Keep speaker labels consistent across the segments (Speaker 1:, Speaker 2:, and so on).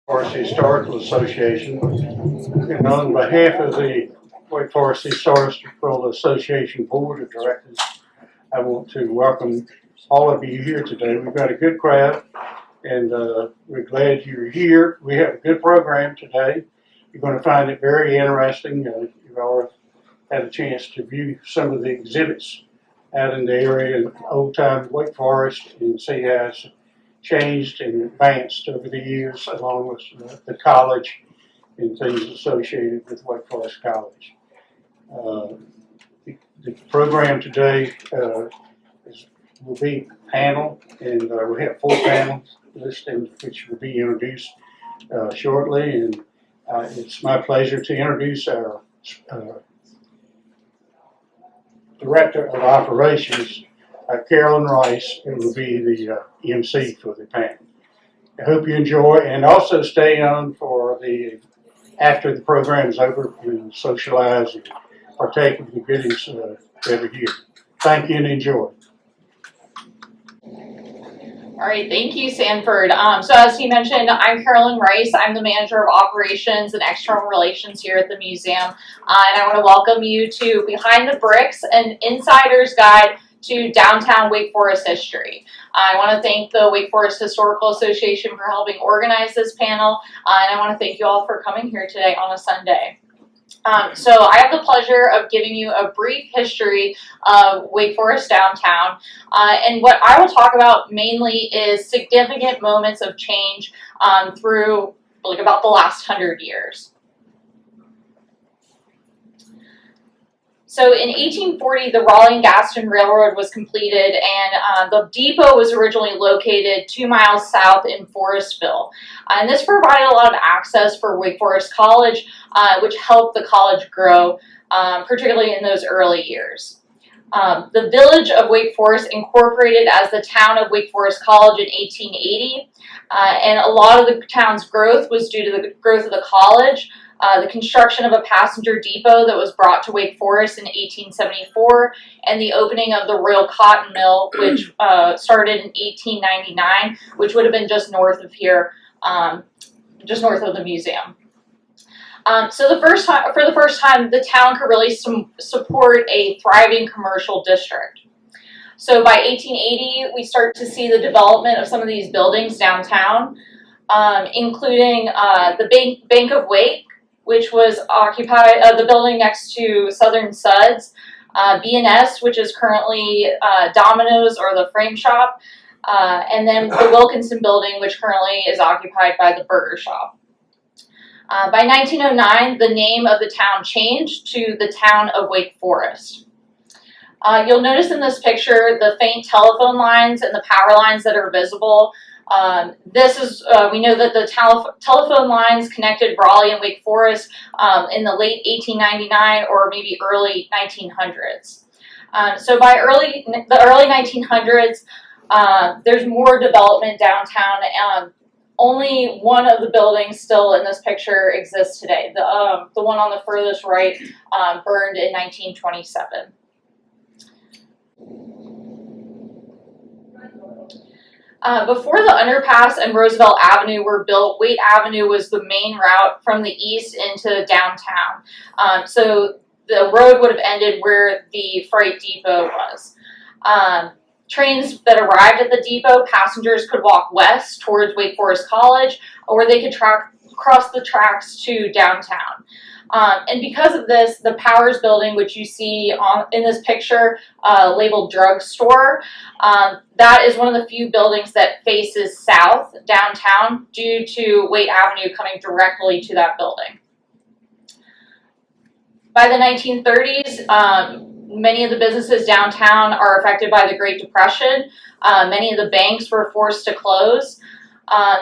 Speaker 1: Forest Historical Association, and on behalf of the Wake Forest Historical Association Board of Directors, I want to welcome all of you here today. We've got a good crowd, and we're glad you're here. We have a good program today. You're going to find it very interesting. You've all had a chance to view some of the exhibits out in the area in old-time Wake Forest and see how it's changed and advanced over the years, along with the college and things associated with Wake Forest College. The program today will be panel, and we have 4 panels listed, which will be introduced shortly. And it's my pleasure to introduce our Director of Operations, Carolyn Rice, who will be the MC for the panel. I hope you enjoy, and also stay on for after the program is over and socialize and partake of the goodies over here. Thank you and enjoy.
Speaker 2: All right, thank you, Sanford. So as he mentioned, I'm Carolyn Rice. I'm the Manager of Operations and External Relations here at the museum. And I want to welcome you to Behind the Bricks, an insider's guide to downtown Wake Forest history. I want to thank the Wake Forest Historical Association for helping organize this panel, and I want to thank you all for coming here today on a Sunday. So I have the pleasure of giving you a brief history of Wake Forest downtown, and what I will talk about mainly is significant moments of change through about the last 100 years. So in 1840, the Raleigh and Gaston Railroad was completed, and the depot was originally located 2 miles south in Forestville. And this provided a lot of access for Wake Forest College, which helped the college grow, particularly in those early years. The village of Wake Forest incorporated as the town of Wake Forest College in 1880, and a lot of the town's growth was due to the growth of the college, the construction of a passenger depot that was brought to Wake Forest in 1874, and the opening of the Royal Cotton Mill, which started in 1899, which would have been just north of here, just north of the museum. So for the first time, the town could really support a thriving commercial district. So by 1880, we start to see the development of some of these buildings downtown, including the Bank of Wake, which was occupied, the building next to Southern Suds, B&S, which is currently Domino's or the Frame Shop, and then the Wilkinson building, which currently is occupied by the Burger Shop. By 1909, the name of the town changed to the town of Wake Forest. You'll notice in this picture the faint telephone lines and the power lines that are visible. We know that the telephone lines connected Raleigh and Wake Forest in the late 1899 or maybe early 1900s. So by the early 1900s, there's more development downtown. Only one of the buildings still in this picture exists today. The one on the furthest right burned in 1927. Before the underpass and Roosevelt Avenue were built, Waite Avenue was the main route from the east into downtown. So the road would have ended where the freight depot was. Trains that arrived at the depot, passengers could walk west towards Wake Forest College, or they could cross the tracks to downtown. And because of this, the Powers building, which you see in this picture labeled drugstore, that is one of the few buildings that faces south downtown due to Waite Avenue coming directly to that building. By the 1930s, many of the businesses downtown are affected by the Great Depression. Many of the banks were forced to close.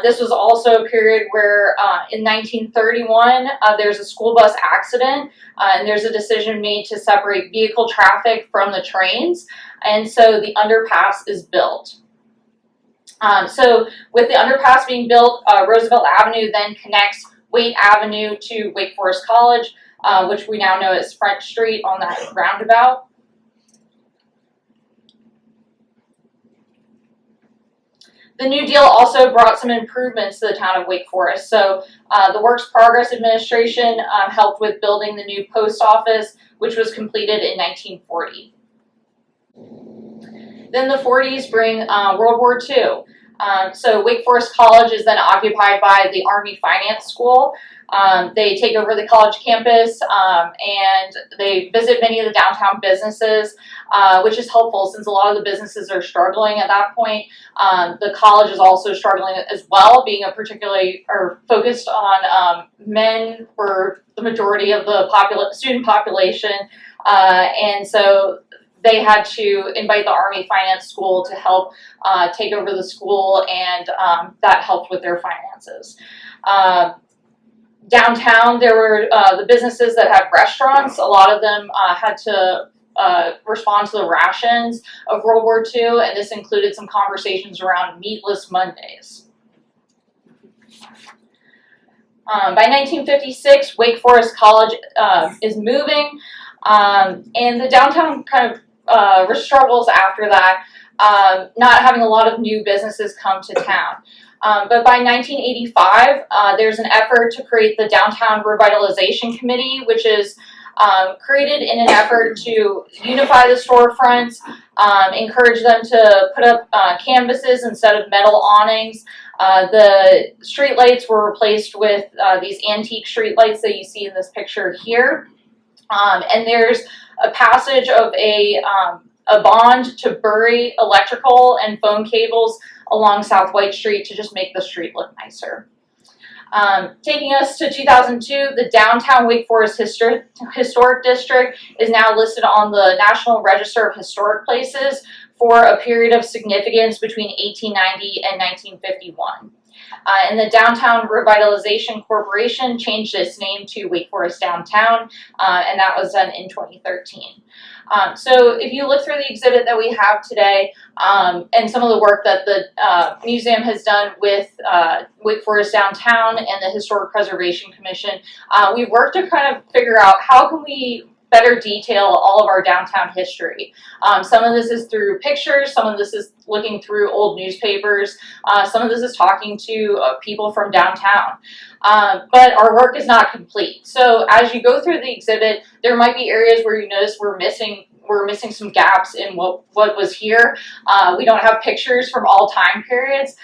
Speaker 2: This was also a period where in 1931, there's a school bus accident, and there's a decision made to separate vehicle traffic from the trains, and so the underpass is built. So with the underpass being built, Roosevelt Avenue then connects Waite Avenue to Wake Forest College, which we now know as French Street on that roundabout. The New Deal also brought some improvements to the town of Wake Forest. So the Works Progress Administration helped with building the new post office, which was completed in 1940. Then the 40s bring World War II. So Wake Forest College is then occupied by the Army Finance School. They take over the college campus and they visit many of the downtown businesses, which is helpful since a lot of the businesses are struggling at that point. The college is also struggling as well, being a particularly or focused on men for the majority of the student population, and so they had to invite the Army Finance School to help take over the school, and that helped with their finances. Downtown, there were the businesses that had restaurants. A lot of them had to respond to the rations of World War II, and this included some conversations around meatless Mondays. By 1956, Wake Forest College is moving, and the downtown kind of struggles after that, not having a lot of new businesses come to town. But by 1985, there's an effort to create the Downtown Revitalization Committee, which is created in an effort to unify the storefronts, encourage them to put up canvases instead of metal awnings. The streetlights were replaced with these antique streetlights that you see in this picture here. And there's a passage of a bond to bury electrical and phone cables along South White Street to just make the street look nicer. Taking us to 2002, the downtown Wake Forest Historic District is now listed on the National Register of Historic Places for a period of significance between 1890 and 1951. And the Downtown Revitalization Corporation changed its name to Wake Forest Downtown, and that was done in 2013. So if you look through the exhibit that we have today, and some of the work that the museum has done with Wake Forest Downtown and the Historic Preservation Commission, we've worked to kind of figure out how can we better detail all of our downtown history. Some of this is through pictures, some of this is looking through old newspapers, some of this is talking to people from downtown. But our work is not complete. So as you go through the exhibit, there might be areas where you notice we're missing some gaps in what was here. We don't have pictures from all time periods.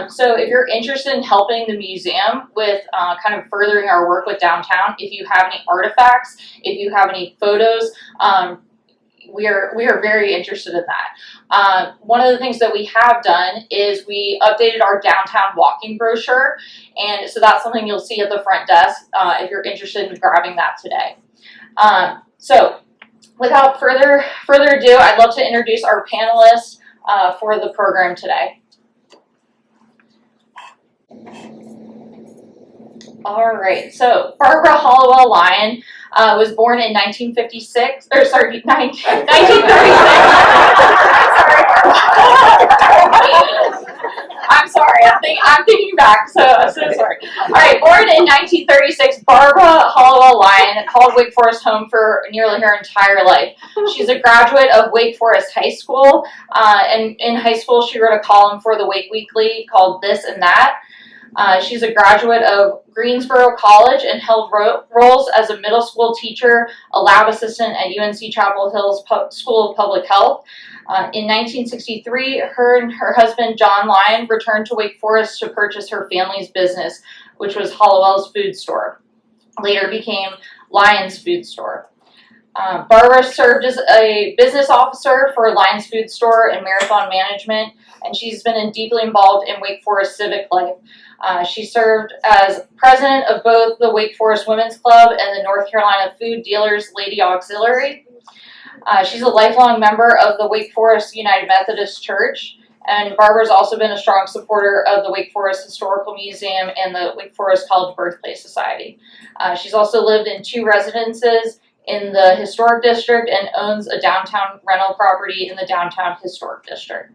Speaker 2: So if you're interested in helping the museum with kind of furthering our work with downtown, if you have any artifacts, if you have any photos, we are very interested in that. One of the things that we have done is we updated our downtown walking brochure, and so that's something you'll see at the front desk if you're interested in grabbing that today. So without further ado, I'd love to introduce our panelists for the program today. All right, so Barbara Hollowell Lyon was born in 1956, or sorry, 1936. Sorry, I'm sorry, I'm thinking back, so sorry. All right, born in 1936, Barbara Hollowell Lyon called Wake Forest home for nearly her entire life. She's a graduate of Wake Forest High School, and in high school she wrote a column for the Wake Weekly called This and That. She's a graduate of Greensboro College and held roles as a middle school teacher, a lab assistant at UNC Chapel Hill's School of Public Health. In 1963, her and her husband, John Lyon, returned to Wake Forest to purchase her family's business, which was Hollowell's Food Store. Later became Lyon's Food Store. Barbara served as a business officer for Lyon's Food Store and Marathon Management, and she's been deeply involved in Wake Forest civic life. She served as president of both the Wake Forest Women's Club and the North Carolina Food Dealers Lady Auxiliary. She's a lifelong member of the Wake Forest United Methodist Church, and Barbara's also been a strong supporter of the Wake Forest Historical Museum and the Wake Forest College Birthplace Society. She's also lived in 2 residences in the Historic District and owns a downtown rental property in the Downtown Historic District.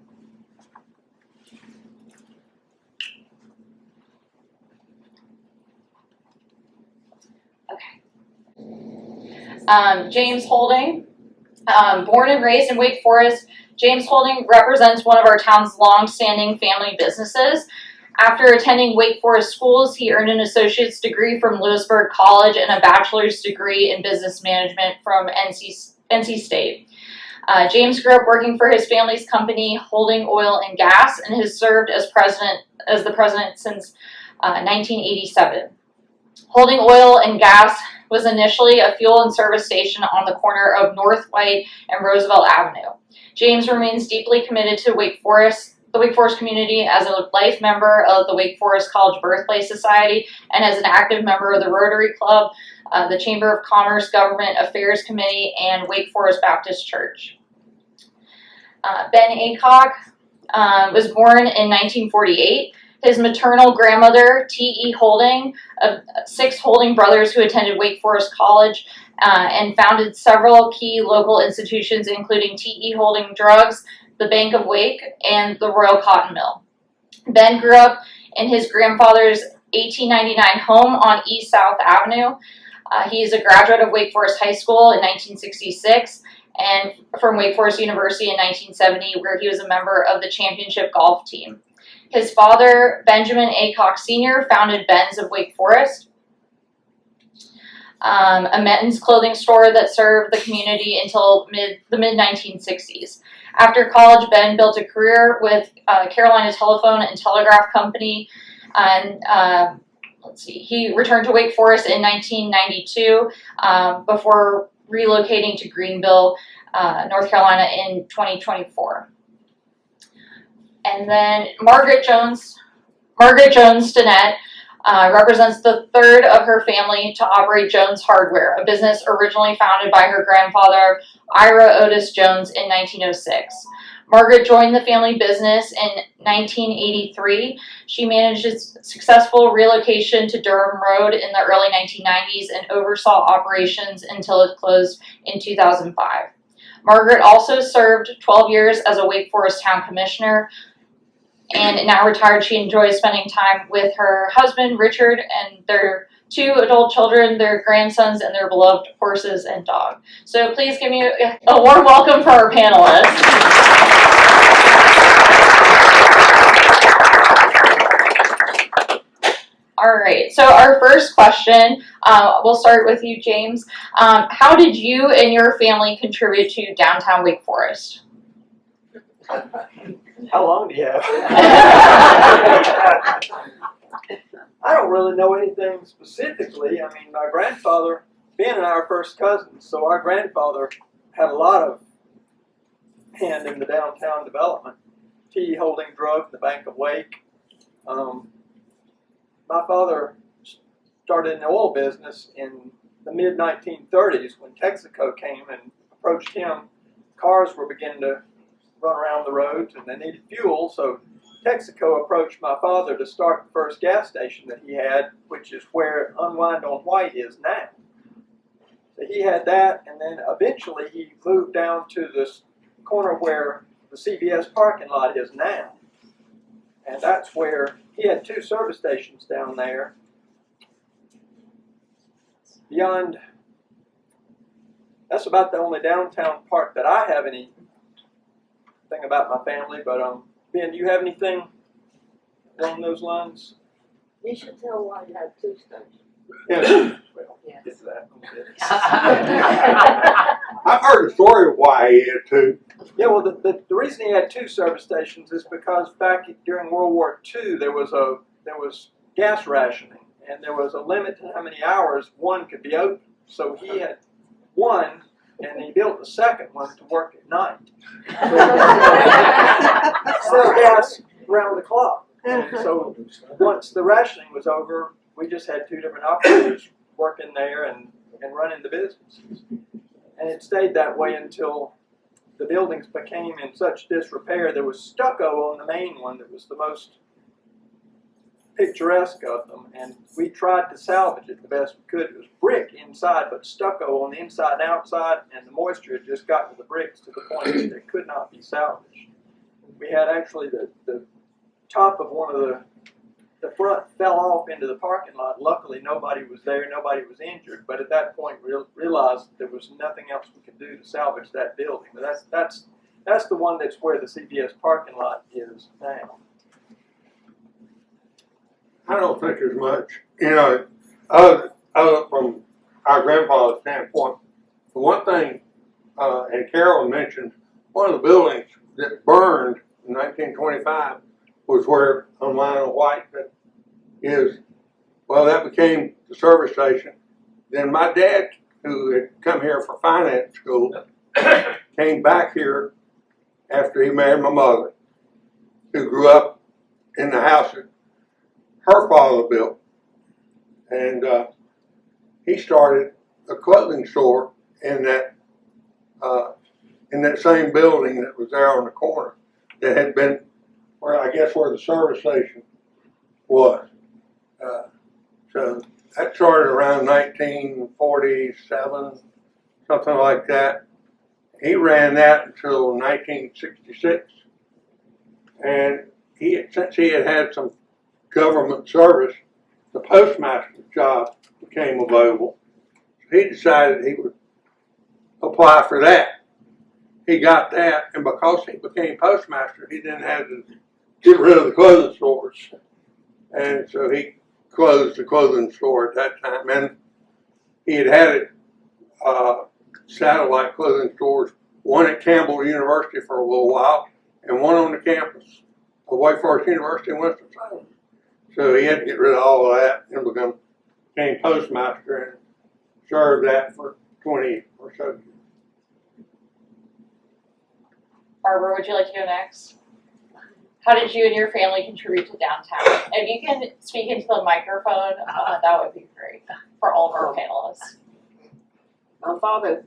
Speaker 2: James Holding, born and raised in Wake Forest, James Holding represents one of our town's long-standing family businesses. After attending Wake Forest schools, he earned an associate's degree from Lewisburg College and a bachelor's degree in business management from NC State. James grew up working for his family's company, Holding Oil and Gas, and has served as the president since 1987. Holding Oil and Gas was initially a fuel and service station on the corner of North White and Roosevelt Avenue. James remains deeply committed to the Wake Forest community as a life member of the Wake Forest College Birthplace Society and as an active member of the Rotary Club, the Chamber of Commerce Government Affairs Committee, and Wake Forest Baptist Church. Ben Aycock was born in 1948. His maternal grandmother, T.E. Holding, of 6 Holding brothers who attended Wake Forest College and founded several key local institutions, including T.E. Holding Drugs, the Bank of Wake, and the Royal Cotton Mill. Ben grew up in his grandfather's 1899 home on East South Avenue. He is a graduate of Wake Forest High School in 1966 and from Wake Forest University in 1970, where he was a member of the championship golf team. His father, Benjamin Aycock Sr., founded Ben's of Wake Forest, a men's clothing store that served the community until the mid-1960s. After college, Ben built a career with Carolina Telephone and Telegraph Company, and he returned to Wake Forest in 1992 before relocating to Greenville, North Carolina in 2024. And then Margaret Jones Stinnett represents the third of her family to operate Jones Hardware, a business originally founded by her grandfather, Ira Otis Jones, in 1906. Margaret joined the family business in 1983. She managed its successful relocation to Durham Road in the early 1990s and oversaw operations until it closed in 2005. Margaret also served 12 years as a Wake Forest Town Commissioner, and now retired, she enjoys spending time with her husband, Richard, and their 2 adult children, their grandsons, and their beloved horses and dog. So please give me a warm welcome for our panelists. All right, so our first question, we'll start with you, James. How did you and your family contribute to downtown Wake Forest?
Speaker 3: How long do you have? I don't really know anything specifically. I mean, my grandfather, Ben and I are first cousins, so our grandfather had a lot of hand in the downtown development. T.E. Holding Drugs, the Bank of Wake. My father started in the oil business in the mid-1930s when Texaco came and approached him. Cars were beginning to run around the roads and they needed fuel, so Texaco approached my father to start the first gas station that he had, which is where Unwind on White is now. So he had that, and then eventually he moved down to this corner where the CVS parking lot is now. And that's where he had 2 service stations down there. Beyond, that's about the only downtown part that I have anything about my family, but Ben, do you have anything along those lines?
Speaker 4: You should tell why you had 2 stations.
Speaker 3: Yeah. Well,
Speaker 4: Yes.
Speaker 3: get to that.
Speaker 5: I've heard a story of why he had 2.
Speaker 3: Yeah, well, the reason he had 2 service stations is because back during World War II there was gas rationing, and there was a limit to how many hours one could be open. So he had one, and he built the second one to work at night. Sell gas around the clock. And so once the rationing was over, we just had 2 different operators working there and running the business. And it stayed that way until the buildings became in such disrepair. There was stucco on the main one that was the most picturesque of them, and we tried to salvage it the best we could. It was brick inside, but stucco on the inside and outside, and the moisture had just gotten to the bricks to the point that it could not be salvaged. We had actually the top of one of the front fell off into the parking lot. Luckily, nobody was there, nobody was injured, but at that point we realized there was nothing else we could do to salvage that building. But that's That's the one that's where the CVS parking lot is now.
Speaker 5: I don't think there's much, you know, other from our grandfather's standpoint. The one thing, and Carolyn mentioned, one of the buildings that burned in 1925 was where on Line of White that is, well, that became the service station. Then my dad, who had come here for finance school, came back here after he married my mother, who grew up in the house that her father built. And he started a clothing store in that same building that was there on the corner that had been where I guess where the service station was. So that started around 1947, something like that. He ran that until 1966, and since he had some government service, the postmaster's job became available. He decided he would apply for that. He got that, and because he became postmaster, he then had to get rid of the clothing stores. And so he closed the clothing store at that time. And he had satellite clothing stores, one at Campbell University for a little while, and one on the campus of Wake Forest University in Winston-Salem. So he had to get rid of all of that and became postmaster and served that for 20 or so years.
Speaker 2: Barbara, would you like to go next? How did you and your family contribute to downtown? If you can speak into the microphone, that would be great for all of our panelists.
Speaker 4: My father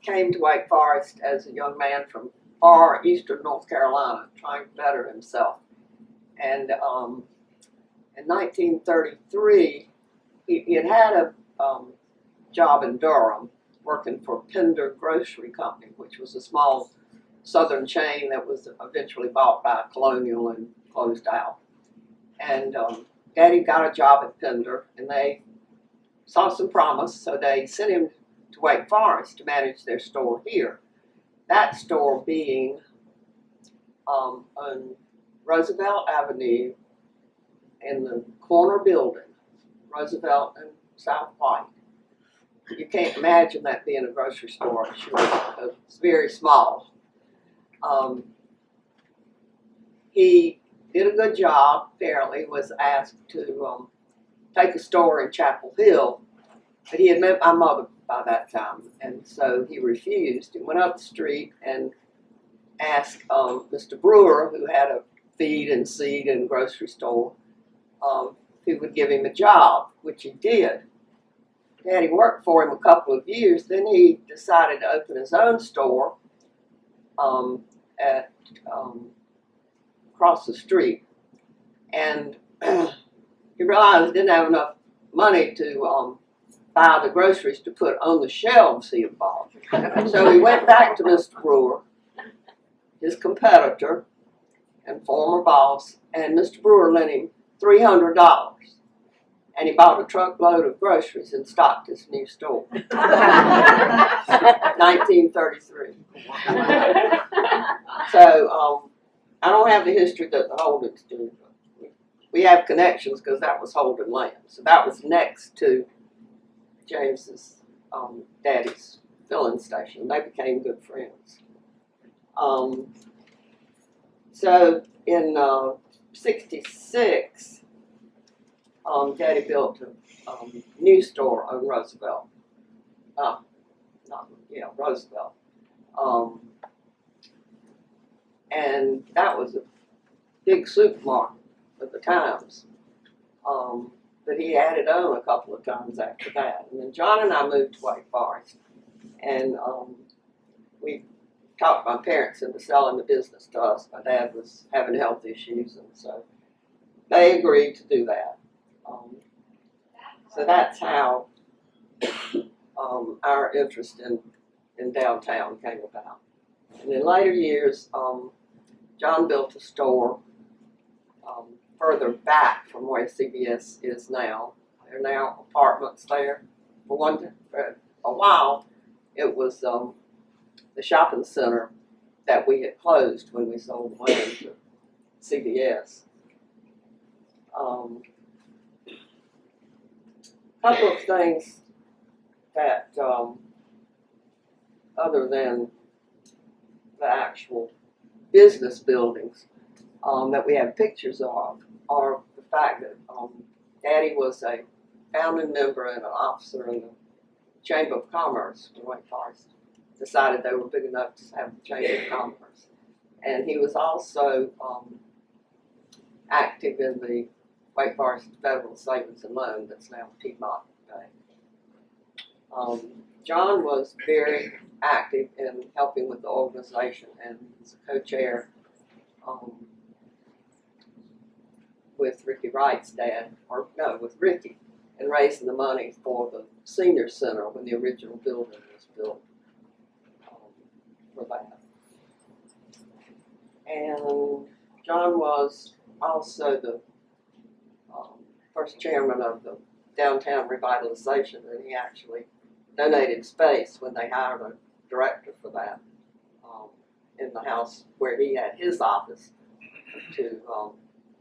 Speaker 4: came to Wake Forest as a young man from far eastern North Carolina, trying to better himself. And in 1933, he had had a job in Durham working for Pender Grocery Company, which was a small southern chain that was eventually bought by Colonial and closed out. And Daddy got a job at Pender, and they saw some promise, so they sent him to Wake Forest to manage their store here. That store being on Roosevelt Avenue in the corner building, Roosevelt and South White. You can't imagine that being a grocery store, I'm sure. It's very small. He did a good job, apparently, was asked to take a store in Chapel Hill, but he had met my mother by that time, and so he refused. He went up the street and asked Mr. Brewer, who had a feed and seed and grocery store, if he would give him a job, which he did. Daddy worked for him a couple of years, then he decided to open his own store at across the street, and he realized he didn't have enough money to buy the groceries to put on the shelves he had bought. So he went back to Mr. Brewer, his competitor and former boss, and Mr. Brewer lent him $300, and he bought a truckload of groceries and stocked his new store. 1933. So I don't have the history that the Holdens do. We have connections because that was Holden land. So that was next to James's daddy's filling station. They became good friends. So in '66, Daddy built a new store on Roosevelt. Roosevelt. And that was a big supermarket at the times. But he added on a couple of times after that. And then John and I moved to Wake Forest. And we talked my parents into selling the business to us. My dad was having health issues, and so they agreed to do that. So that's how our interest in downtown came about. And in later years, John built a store further back from where CVS is now. There are now apartments there. For a while, it was the shopping center that we had closed when we sold the land to CBS. Couple of things that, other than the actual business buildings, that we have pictures of, are the fact that Daddy was a founding member and an officer in the Chamber of Commerce in Wake Forest. Decided they were big enough to have the Chamber of Commerce. And he was also active in the Wake Forest Federal Savings and Loan that's now Piedmont Bank. John was very active in helping with the organization and was a co-chair with Ricky Wright's dad, or no, with Ricky, and raising the money for the senior center when the original building was built for that. And John was also the first chairman of the downtown revitalization, and he actually donated space when they hired a director for that in the house where he had his office to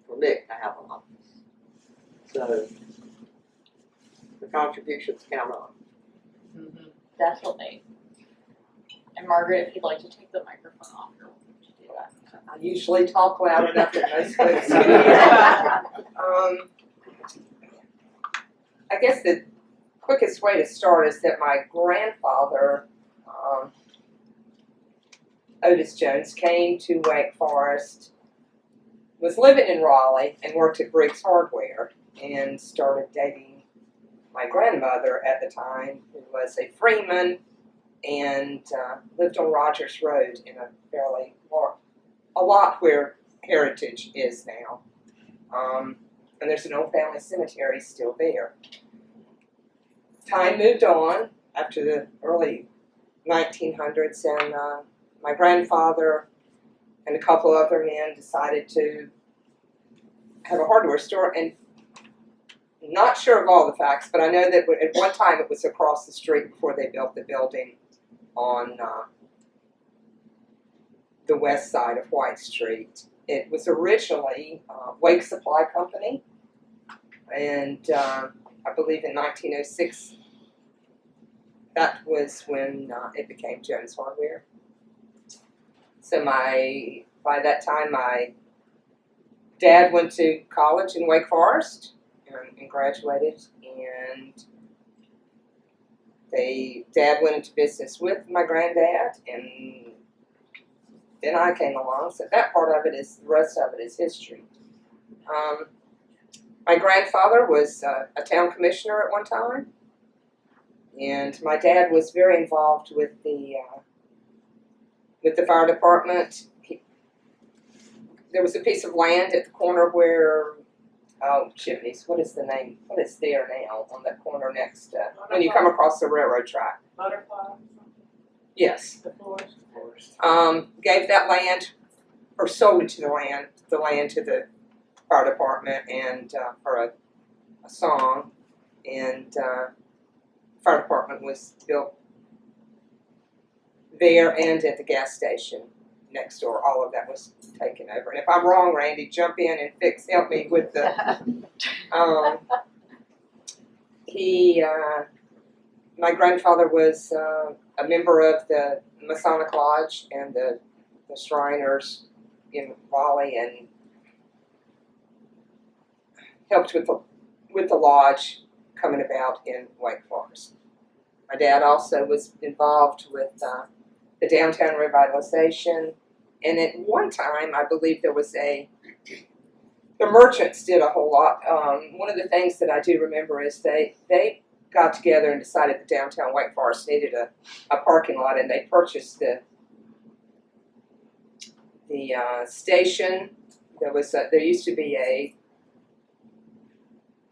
Speaker 4: for Mick to have an office. So the contributions count on.
Speaker 2: Mm-hmm. Definitely. And Margaret, if you'd like to take the microphone off, would you do that?
Speaker 6: I usually talk loud enough that most folks can hear. I guess the quickest way to start is that my grandfather, Otis Jones, came to Wake Forest, was living in Raleigh, and worked at Briggs Hardware, and started dating my grandmother at the time, who was a freeman, and lived on Rogers Road in a fairly a lot where Heritage is now. And there's an old family cemetery still there. Time moved on after the early 1900s, and my grandfather and a couple other men decided to have a hardware store, and not sure of all the facts, but I know that at one time it was across the street before they built the building on the west side of White Street. It was originally Wake Supply Company, and I believe in 1906, that was when it became Jones Hardware. So by that time, my dad went to college in Wake Forest and graduated, and Dad went into business with my granddad, and then I came along. So that part of it is, the rest of it is history. My grandfather was a town commissioner at one time, and my dad was very involved with the fire department. There was a piece of land at the corner where, oh, chimneys, what is the name? What is there now on that corner next, when you come across the railroad track?
Speaker 7: Butterfly?
Speaker 6: Yes.
Speaker 7: The forest?
Speaker 6: Gave that land, or sold it to the land to the fire department, and for a song, and fire department was built there and at the gas station next door. All of that was taken over. And if I'm wrong, Randy, jump in and help me with the. My grandfather was a member of the Masonic Lodge and the Shriners in Raleigh, and helped with the lodge coming about in Wake Forest. My dad also was involved with the downtown revitalization, and at one time, I believe there was the merchants did a whole lot. One of the things that I do remember is they got together and decided that downtown Wake Forest needed a parking lot, and they purchased the station. There used to be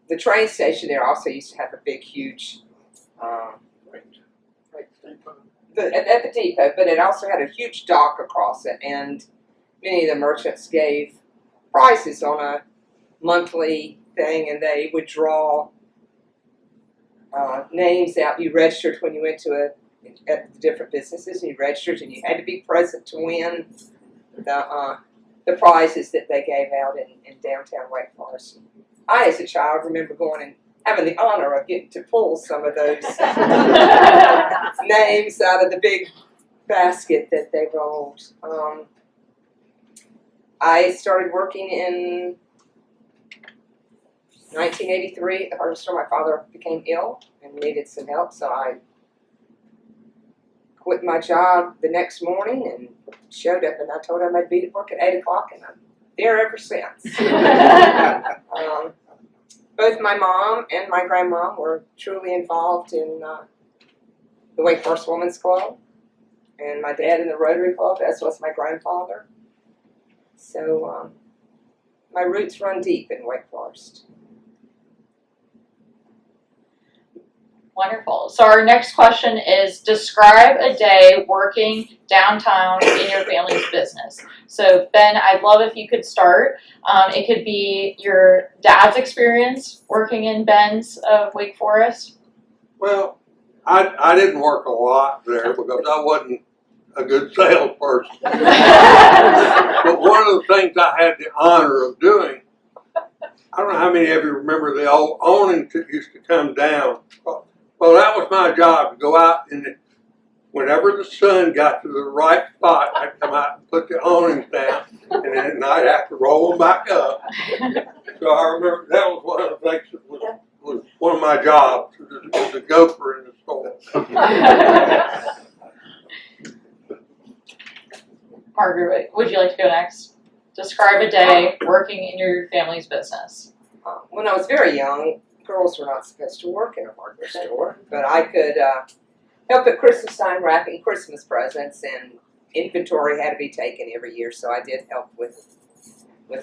Speaker 6: the train station there also used to have a big, huge at the depot, but it also had a huge dock across it, and many of the merchants gave prizes on a monthly thing, and they would draw names out. You registered when you went to at the different businesses, and you registered, and you had to be present to win the prizes that they gave out in downtown Wake Forest. I, as a child, remember going and having the honor of getting to pull some of those names out of the big basket that they rolled. I started working in 1983 at the hardware store. My father became ill and needed some help, so I quit my job the next morning and showed up, and I told him I'd be at work at 8 o'clock, and I'm there ever since. Both my mom and my grandma were truly involved in the Wake Forest Women's Club, and my dad in the Rotary Club, as was my grandfather. So my roots run deep in Wake Forest.
Speaker 2: Wonderful. So our next question is, describe a day working downtown in your family's business. So Ben, I'd love if you could start. It could be your dad's experience working in Ben's of Wake Forest.
Speaker 5: Well, I didn't work a lot there because I wasn't a good salesperson. But one of the things I had the honor of doing, I don't know how many of you remember the old awnings that used to come down. Well, that was my job, to go out and whenever the sun got to the right spot, I'd come out and put the awnings down, and then at night I'd have to roll them back up. So I remember that was one of the things that was one of my jobs, was a gopher in the store.
Speaker 2: Margaret, would you like to go next? Describe a day working in your family's business.
Speaker 6: When I was very young, girls were not supposed to work in a hardware store, but I could help at Christmas time wrapping Christmas presents, and inventory had to be taken every year, so I did help with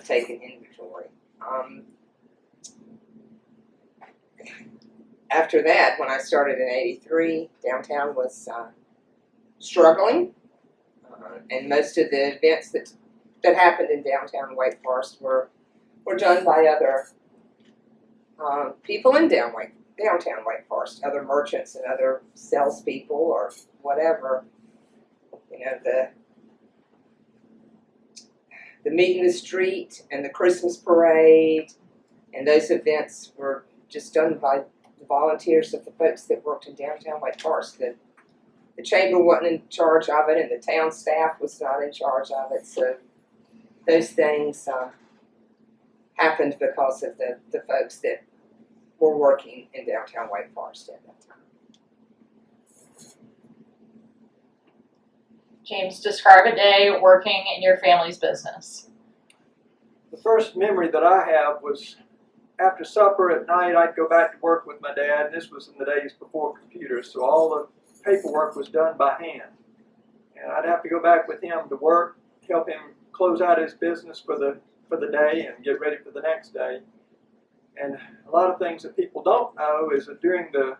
Speaker 6: taking inventory. After that, when I started in '83, downtown was struggling, and most of the events that happened in downtown Wake Forest were done by other people in downtown Wake Forest, other merchants and other salespeople or whatever. You know, the meet in the street and the Christmas parade and those events were just done by the volunteers of the folks that worked in downtown Wake Forest. The chamber wasn't in charge of it, and the town staff was not in charge of it. So those things happened because of the folks that were working in downtown Wake Forest at that time.
Speaker 2: James, describe a day working in your family's business.
Speaker 3: The first memory that I have was after supper at night, I'd go back to work with my dad. This was in the days before computers, so all the paperwork was done by hand. And I'd have to go back with him to work, help him close out his business for the day and get ready for the next day. And a lot of things that people don't know is that during the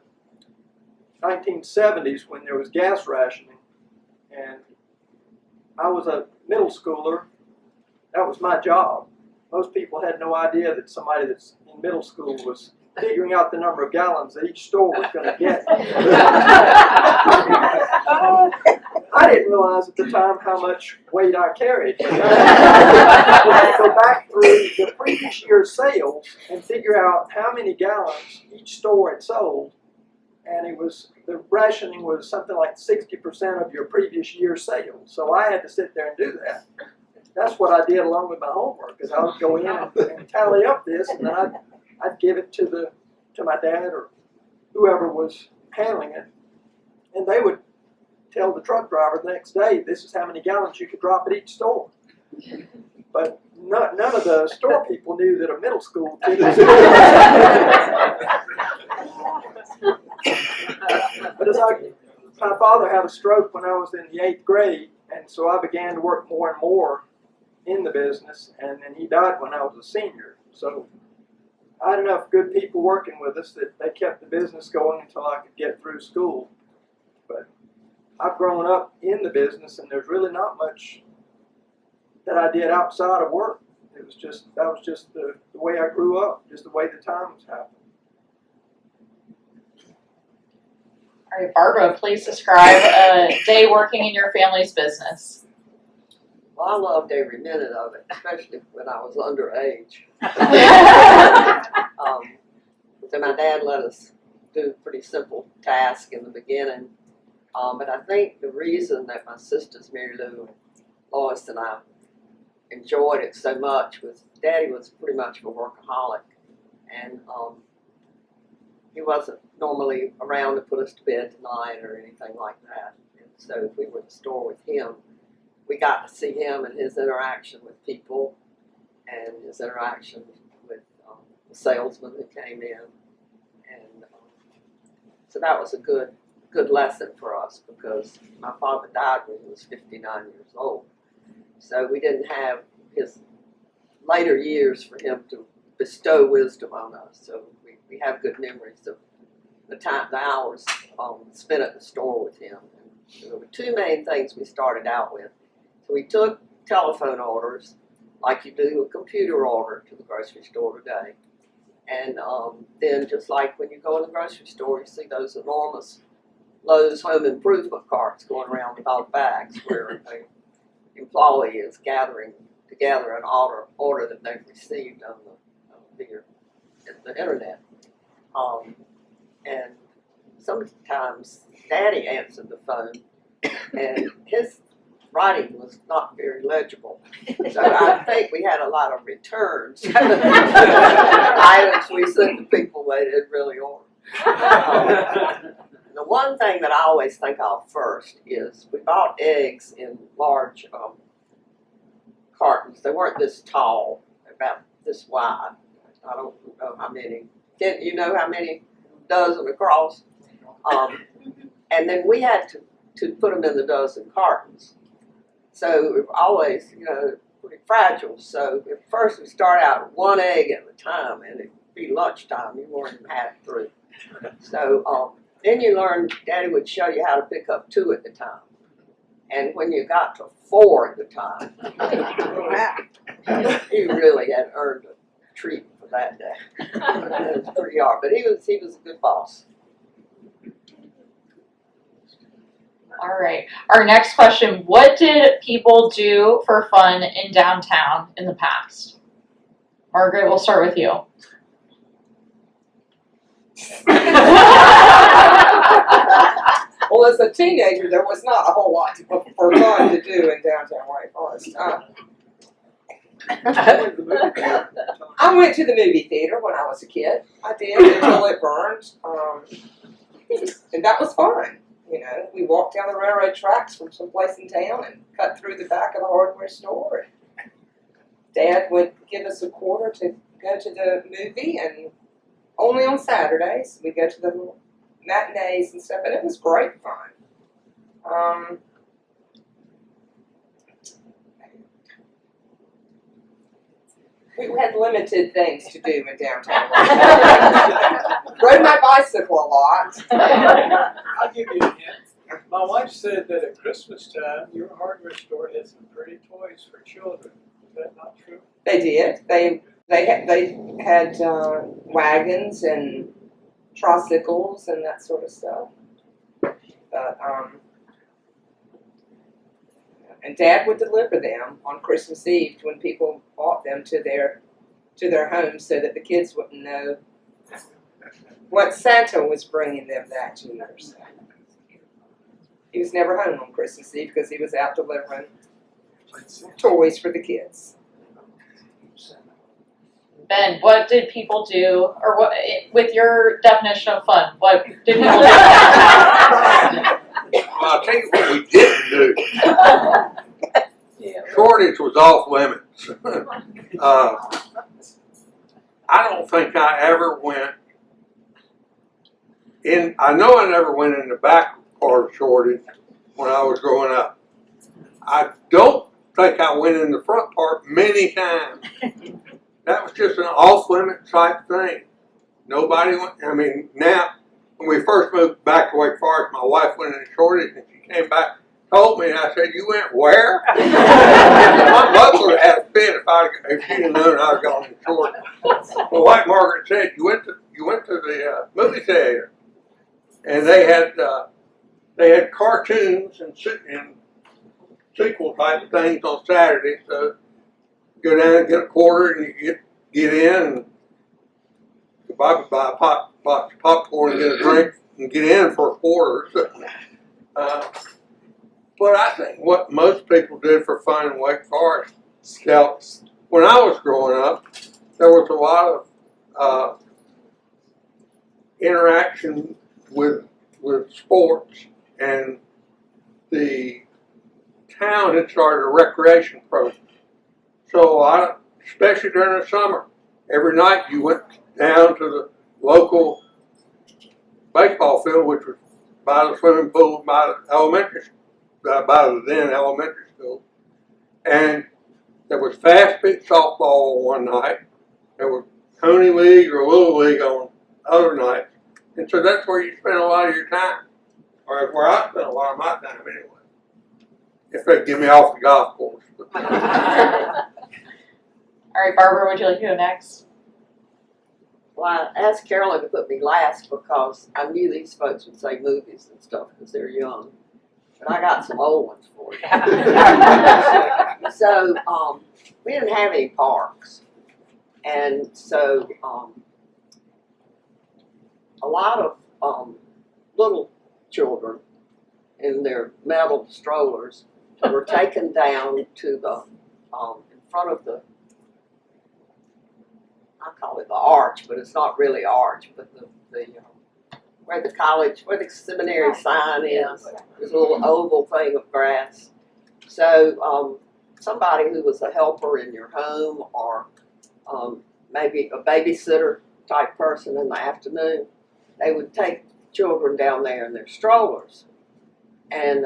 Speaker 3: 1970s, when there was gas rationing, and I was a middle schooler, that was my job. Most people had no idea that somebody that's in middle school was figuring out the number of gallons that each store was going to get. I didn't realize at the time how much weight I carried. I had to go back through the previous year's sales and figure out how many gallons each store had sold. And the rationing was something like 60% of your previous year's sales. So I had to sit there and do that. That's what I did along with my homework, because I would go in and tally up this, and then I'd give it to my dad or whoever was handling it, and they would tell the truck driver the next day, this is how many gallons you could drop at each store. But none of the store people knew that a middle school kid was doing that. But my father had a stroke when I was in the 8th grade, and so I began to work more and more in the business, and then he died when I was a senior. So I had enough good people working with us that they kept the business going until I could get through school. But I've grown up in the business, and there's really not much that I did outside of work. That was just the way I grew up, just the way the times happened.
Speaker 2: All right, Barbara, please describe a day working in your family's business.
Speaker 4: Well, I loved every minute of it, especially when I was underage. So my dad let us do a pretty simple task in the beginning. But I think the reason that my sisters, Mary Lou and Lois, and I enjoyed it so much was Daddy was pretty much a workaholic. And he wasn't normally around to put us to bed tonight or anything like that. And so if we were at the store with him, we got to see him and his interaction with people and his interaction with the salesman who came in. And so that was a good lesson for us because my father died when he was 59 years old. So we didn't have his later years for him to bestow wisdom on us. So we have good memories of the hours spent at the store with him. And there were two main things we started out with. So we took telephone orders, like you do a computer order to the grocery store today. And then just like when you go in the grocery store, you see those enormous Lowe's home improvement carts going around with all the bags where an employee is gathering together an order that they've received on the internet. And sometimes Daddy answered the phone, and his writing was not very legible. So I think we had a lot of returns. Items we sent to people they didn't really order. The one thing that I always think of first is we bought eggs in large cartons. They weren't this tall, about this wide. I don't know how many. You know how many dozen across? And then we had to put them in the dozen cartons. So we were always, pretty fragile. So at first we start out with one egg at a time, and it'd be lunchtime. You weren't even half through. So then you learned Daddy would show you how to pick up 2 at a time. And when you got to 4 at a time, you really had earned a treat for that day. It was pretty hard, but he was a good boss.
Speaker 2: All right. Our next question, what did people do for fun in downtown in the past? Margaret, we'll start with you.
Speaker 6: Well, as a teenager, there was not a whole lot for fun to do in downtown White Forest. I went to the movie theater when I was a kid. I did until it burned, and that was fun. We walked down the railroad tracks from someplace in town and cut through the back of the hardware store. Dad would give us a quarter to go to the movie, and only on Saturdays we go to the matinees and stuff, and it was great fun. We had limited things to do in downtown. Rode my bicycle a lot.
Speaker 3: I'll give you a hint. My wife said that at Christmas time, your hardware store had some pretty toys for children. Is that not true?
Speaker 6: They did. They had wagons and tricycles and that sort of stuff. But and Dad would deliver them on Christmas Eve when people bought them to their homes, so that the kids wouldn't know what Santa was bringing them that year. So he was never home on Christmas Eve because he was out delivering toys for the kids.
Speaker 2: Ben, what did people do, or what, with your definition of fun, what did people do?
Speaker 5: Well, I'll tell you what we didn't do. Shortage was off limits. I don't think I ever went in. I know I never went in the back part of Shortage when I was growing up. I don't think I went in the front part many times. That was just an off-limit type thing. Nobody went, now, when we first moved back to Wake Forest, my wife went in Shortage, and she came back, told me, and I said, "You went where?" My mother would have had a fit if she'd have known I was going to Shortage. Well, like Margaret said, you went to the movie theater. and they had cartoons and sequel type things on Saturday. So go down and get a quarter, and you get in, and buy a box of popcorn and get a drink, and get in for a quarter. So, but I think what most people did for fun in Wake Forest, when I was growing up, there was a lot of interaction with sports, and the town had started a recreation program. So especially during the summer, every night you went down to the local baseball field, which was by the swimming pool, by the then elementary school, and there was fast pitch softball one night. There was Coney League or Little League on other nights, and so that's where you spend a lot of your time, or that's where I spend a lot of my time anyway. If they get me off the golf course.
Speaker 2: All right, Barbara, would you like to go next?
Speaker 4: Well, I asked Carolyn to put me last because I knew these folks would say movies and stuff because they're young. But I got some old ones for you. So, we didn't have any parks. And so, a lot of little children in their metal strollers were taken down to the, in front of the, I call it the arch, but it's not really arch, but the where the seminary sign is, there's a little oval thing of grass. So somebody who was a helper in your home, or maybe a babysitter type person in the afternoon, they would take children down there in their strollers. And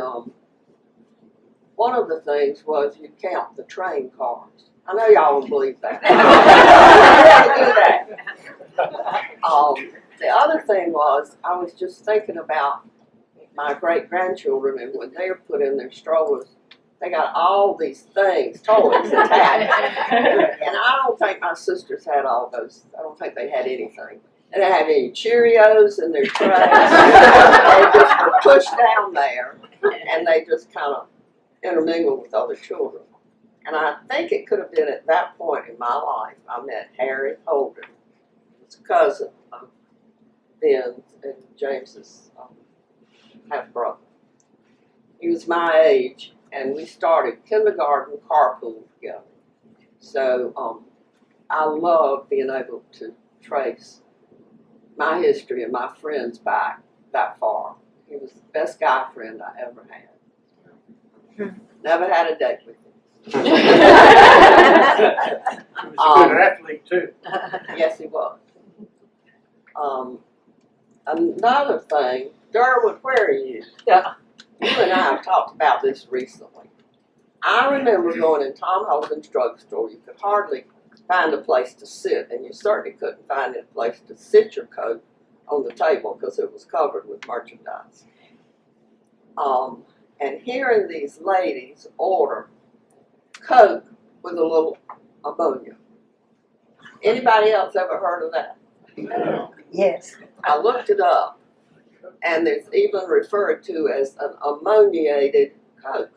Speaker 4: one of the things was you count the train cars. I know y'all don't believe that. Do that. The other thing was, I was just thinking about my great-grandchildren, and when they're put in their strollers, they got all these things, toys attached. And I don't think my sisters had all those. I don't think they had anything. They didn't have any Cheerios in their trays. They just were pushed down there, and they just kind of intermingled with other children. And I think it could have been at that point in my life I met Harry Holden, his cousin of Ben's and James's half-brother. He was my age, and we started kindergarten carpool together. So I love being able to trace my history and my friends back that far. He was the best guy friend I ever had. Never had a date with him.
Speaker 1: He was a good athlete too.
Speaker 4: Yes, he was. Another thing, Derwood, where are you?
Speaker 6: Yeah.
Speaker 4: You and I have talked about this recently. I remember going in Tom Hogan's drugstore. You could hardly find a place to sit, and you certainly couldn't find a place to sit your coat on the table because it was covered with merchandise. And hearing these ladies order Coke with a little ammonia. Anybody else ever heard of that?
Speaker 7: Yes.
Speaker 4: I looked it up, and it's even referred to as an ammoniated Coke.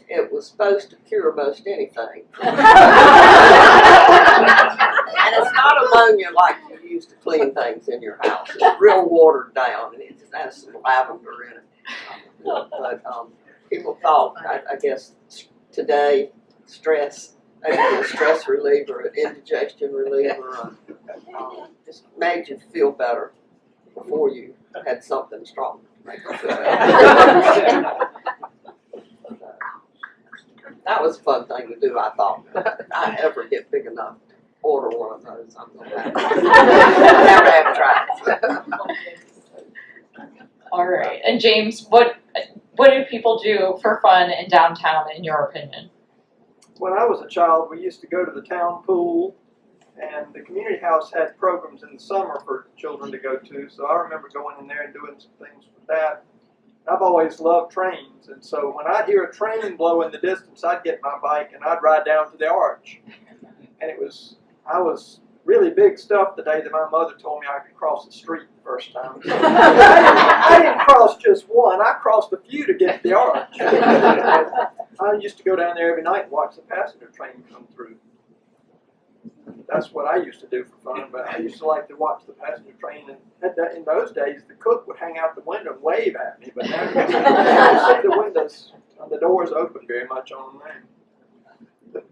Speaker 4: It was supposed to cure most anything. And it's not ammonia like you use to clean things in your house. It's real watered down, and it just has some lavender in it. But people thought, I guess, today, stress, maybe a stress reliever, an indigestion reliever, just made you feel better before you had something strong to make you feel better. That was a fun thing to do, I thought. If I ever get big enough to order one of those, I'm going to have never have tried.
Speaker 2: All right, and James, what do people do for fun in downtown, in your opinion?
Speaker 3: When I was a child, we used to go to the town pool, and the community house had programs in the summer for children to go to, so I remember going in there and doing some things with that. I've always loved trains, and so when I'd hear a train blow in the distance, I'd get my bike and I'd ride down to the arch. And I was really big stuff the day that my mother told me I could cross the street the first time. I didn't cross just one, I crossed a few to get to the arch. I used to go down there every night and watch the passenger train come through. That's what I used to do for fun, but I used to like to watch the passenger train, and in those days, the cook would hang out the window and wave at me, but now you don't see the windows and the doors open very much on them.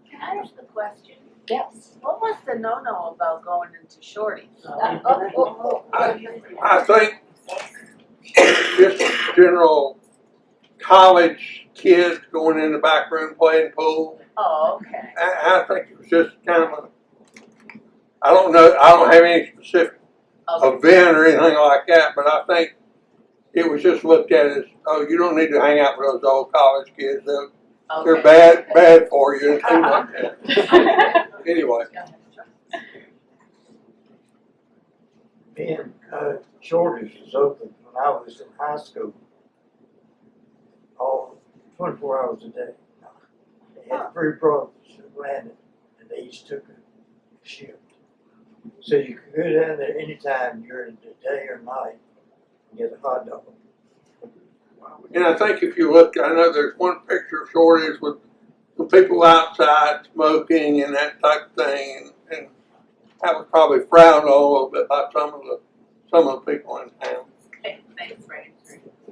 Speaker 8: Can I ask a question?
Speaker 2: Yes.
Speaker 8: What was the no-no about going into shorties?
Speaker 5: I think just general college kids going in the back room playing pool.
Speaker 8: Oh, okay.
Speaker 5: I think it was just kind of a, I don't know, I don't have any specific
Speaker 8: Okay.
Speaker 5: event or anything like that, but I think it was just looked at as, oh, you don't need to hang out with those old college kids. They're bad for you and things like that. Anyway.
Speaker 9: Being Shorty's was open when I was in high school, all 24 hours a day. They had 3 brothers that ran it, and they each took a shift. So you could go down there anytime during the day or night and get a hot dog.
Speaker 5: And I think if you look, I know there's one picture of Shorty's with the people outside smoking and that type of thing, and that was probably frowned on a little bit by some of the people in town.
Speaker 8: Thanks, Ray.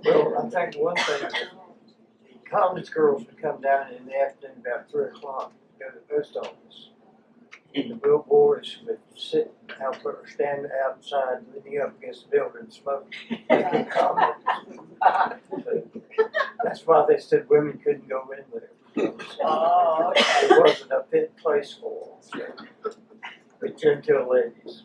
Speaker 9: Well, I think one thing, the college girls would come down in the afternoon about 3 o'clock, go to the post office. And the little boys would sit out or stand outside leaning up against the building smoking. So that's why they said women couldn't go in there.
Speaker 8: Oh, okay.
Speaker 9: It wasn't a fit place for them. But gentle ladies.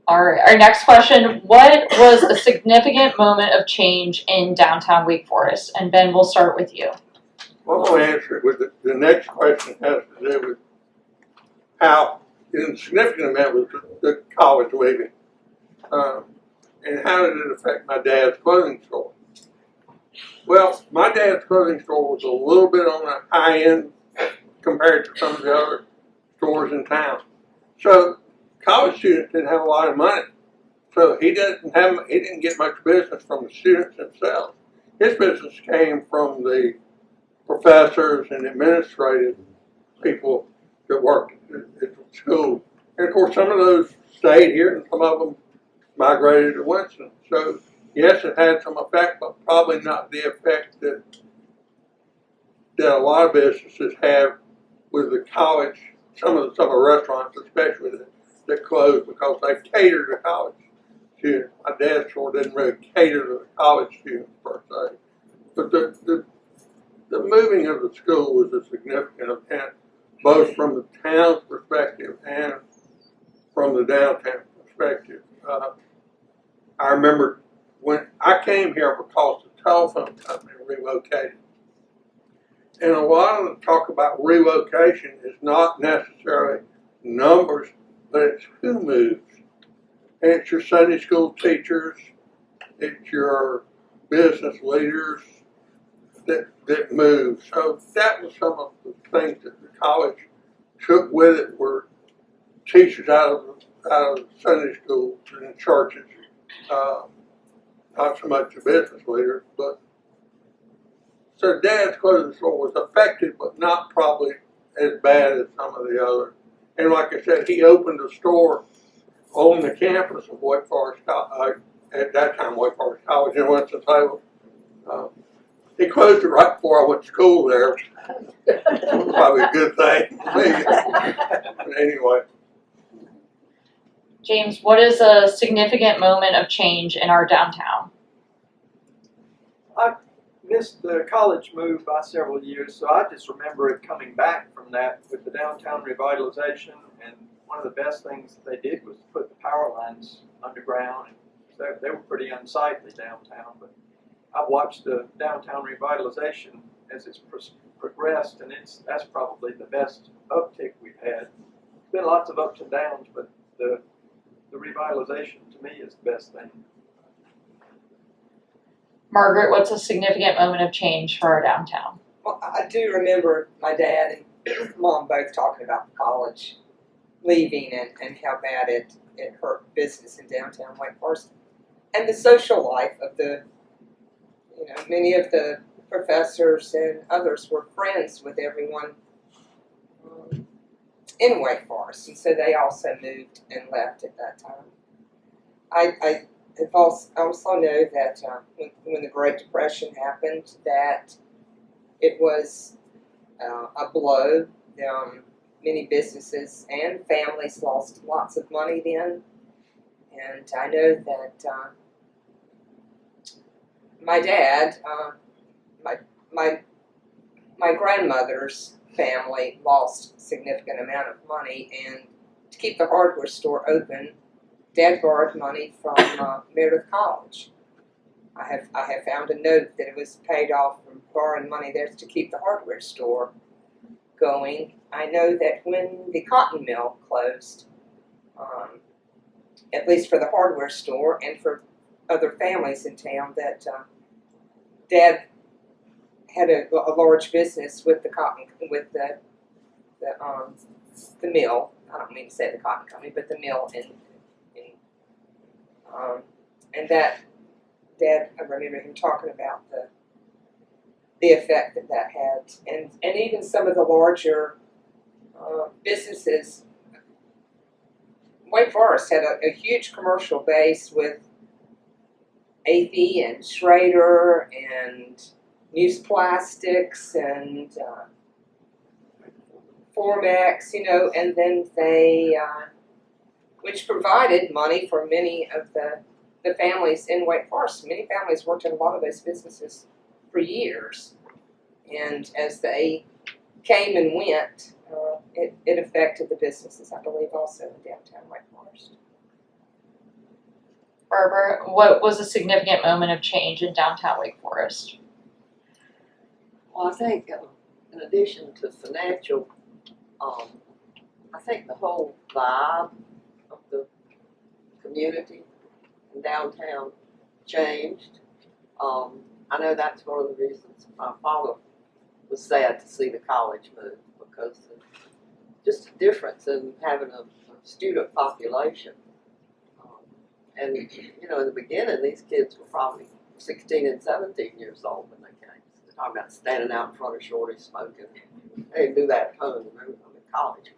Speaker 2: All right, our next question, what was a significant moment of change in downtown Wake Forest? And Ben, we'll start with you.
Speaker 5: Well, I'll answer it with the next question has to do with how insignificant that was the college leaving. And how did it affect my dad's clothing store? Well, my dad's clothing store was a little bit on the high end compared to some of the other stores in town. So college students didn't have a lot of money. So he didn't get much business from the students themselves. His business came from the professors and administrative people that worked at the school. And of course, some of those stayed here and some of them migrated to Winston. So yes, it had some effect, but probably not the effect that a lot of businesses have with the college, some of the restaurants especially that closed because they cater to college students. My dad's store didn't really cater to the college students per se. But the moving of the school was a significant event, both from the town's perspective and from the downtown perspective. I remember when I came here because the telephone company relocated. And a lot of the talk about relocation is not necessarily numbers, but it's who moves. And it's your Sunday school teachers, it's your business leaders that move. So that was some of the things that the college took with it were teachers out of Sunday schools and churches. Not so much the business leaders, but so Dad's clothing store was affected, but not probably as bad as some of the others. And like I said, he opened a store on the campus of Wake Forest College, at that time Wake Forest College in Winston-Salem. He closed it right before I went to school there. Probably a good thing for me. But anyway.
Speaker 2: James, what is a significant moment of change in our downtown?
Speaker 3: I missed the college move by several years, so I just remember it coming back from that with the downtown revitalization. And one of the best things that they did was put the power lines underground. They were pretty unsightly downtown, but I've watched the downtown revitalization as it's progressed, and that's probably the best uptick we've had. There's been lots of ups and downs, but the revitalization to me is the best thing.
Speaker 2: Margaret, what's a significant moment of change for our downtown?
Speaker 6: Well, I do remember my dad Mom both talking about the college leaving and how bad it hurt business in downtown Wake Forest. And the social life of many of the professors and others were friends with everyone in Wake Forest, and so they also moved and left at that time. I also know that when the Great Depression happened, that it was a blow. Many businesses and families lost lots of money then, and I know that my dad, my grandmother's family lost a significant amount of money, and to keep the hardware store open, Dad borrowed money from Meredith College. I have found a note that it was paid off from borrowing money there to keep the hardware store going. I know that when the cotton mill closed, at least for the hardware store and for other families in town, that Dad had a large business with the mill. I don't mean to say the cotton company, but the mill and that Dad, I remember him talking about the effect that had, and even some of the larger businesses. Wake Forest had a huge commercial base with Athey and Schrader and Muse Plastics and Formex, and then they, which provided money for many of the families in Wake Forest. Many families worked in a lot of those businesses for years, and as they came and went, it affected the businesses, I believe, also in downtown Wake Forest.
Speaker 2: Barbara, what was a significant moment of change in downtown Wake Forest?
Speaker 4: Well, I think in addition to financial, I think the whole vibe of the community in downtown changed. I know that's one of the reasons my father was sad to see the college move, because of just a difference in having a student population. And in the beginning, these kids were probably 16 and 17 years old when they came. They're talking about standing out in front of Shorty smoking. They didn't do that at home. They were in college.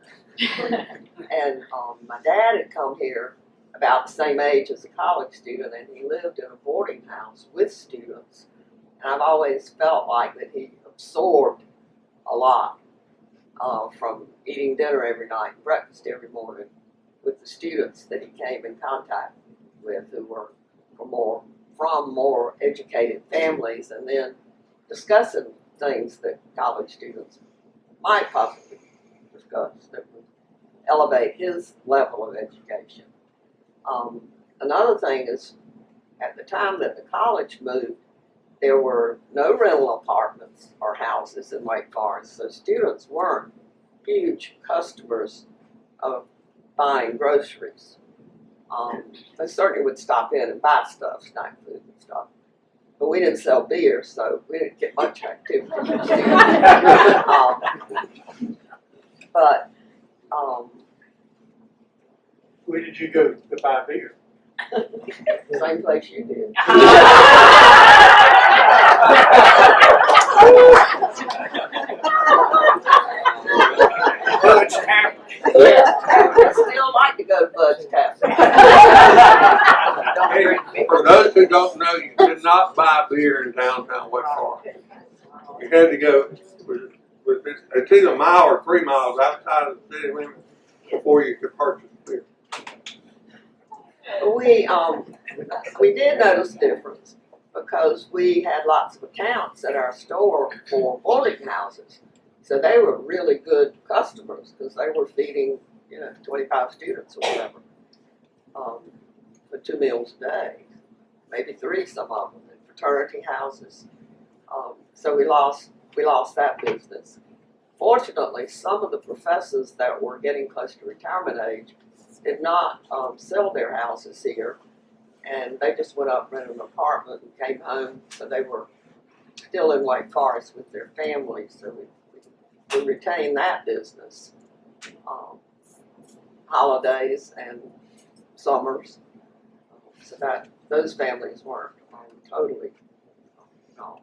Speaker 4: And my dad had come here about the same age as a college student, and he lived in a boarding house with students. And I've always felt like that he absorbed a lot from eating dinner every night, breakfast every morning with the students that he came in contact with, who were from more educated families, and then discussing things that college students might possibly discuss that would elevate his level of education. Another thing is, at the time that the college moved, there were no rental apartments or houses in Wake Forest, so students weren't huge customers of buying groceries. They certainly would stop in and buy stuff, snack food and stuff. But we didn't sell beer, so we didn't get much activity. But
Speaker 1: Where did you go to buy beer?
Speaker 4: same place you did.
Speaker 1: Budge Tavern.
Speaker 4: I still like to go to Bud's Tavern. Don't
Speaker 5: Hey,
Speaker 4: drink beer.
Speaker 5: for those who don't know, you could not buy beer in downtown Wake Forest. You had to go, it's either a mile or 3 miles outside of the city limits before you could purchase beer.
Speaker 4: We did notice a difference because we had lots of accounts at our store for boarding houses. So they were really good customers because they were feeding, 25 students or whatever, for 2 meals a day, maybe 3, some of them, in fraternity houses. So we lost that business. Fortunately, some of the professors that were getting close to retirement age did not sell their houses here, and they just went up, rented an apartment, and came home. So they were still in Wake Forest with their families. So we we retain that business. Holidays and summers. So that, those families weren't totally gone.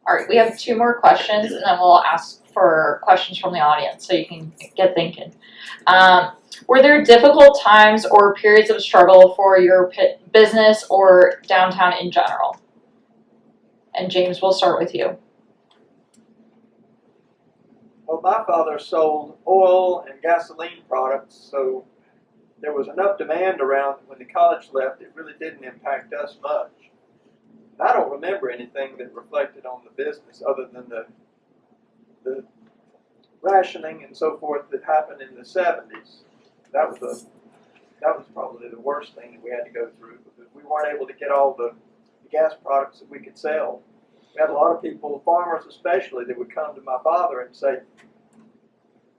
Speaker 2: All right, we have 2 more questions, and then we'll ask for questions from the audience so you can get thinking. Were there difficult times or periods of struggle for your business or downtown in general? And James, we'll start with you.
Speaker 3: Well, my father sold oil and gasoline products, so there was enough demand around when the college left, it really didn't impact us much. I don't remember anything that reflected on the business other than the rationing and so forth that happened in the 70s. That was probably the worst thing that we had to go through, because we weren't able to get all the gas products that we could sell. We had a lot of people, farmers especially, that would come to my father and say,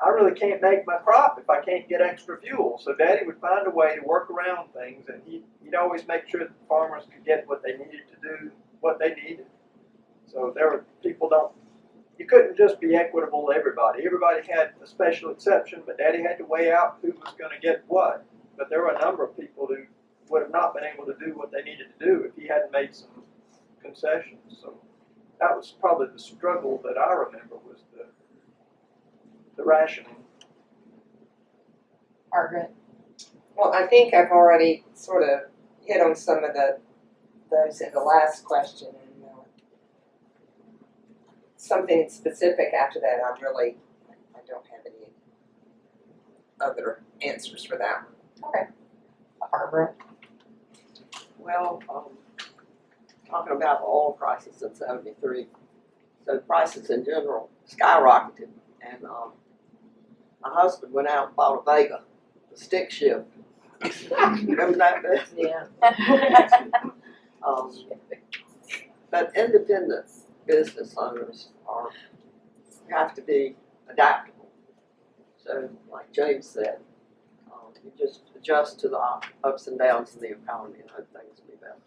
Speaker 3: I really can't make my crop if I can't get extra fuel. So Daddy would find a way to work around things, and he'd always make sure that the farmers could get what they needed to do, what they needed. So there were you couldn't just be equitable to everybody. Everybody had a special exception, but Daddy had to weigh out who was going to get what. But there were a number of people who would have not been able to do what they needed to do if he hadn't made some concessions. So that was probably the struggle that I remember, was the rationing.
Speaker 2: Margaret.
Speaker 6: Well, I think I've already sort of hit on some of those in the last question, and something specific after that, I don't have any other answers for that one.
Speaker 2: Okay. Barbara.
Speaker 4: Well, talking about the oil prices in '73, so prices in general skyrocketed, and my husband went out and bought a Vega, the stick shift. Remember that bit?
Speaker 6: Yeah.
Speaker 4: But independent business owners have to be adaptable. So, like James said, you just adjust to the ups and downs in the economy and hope things will be better.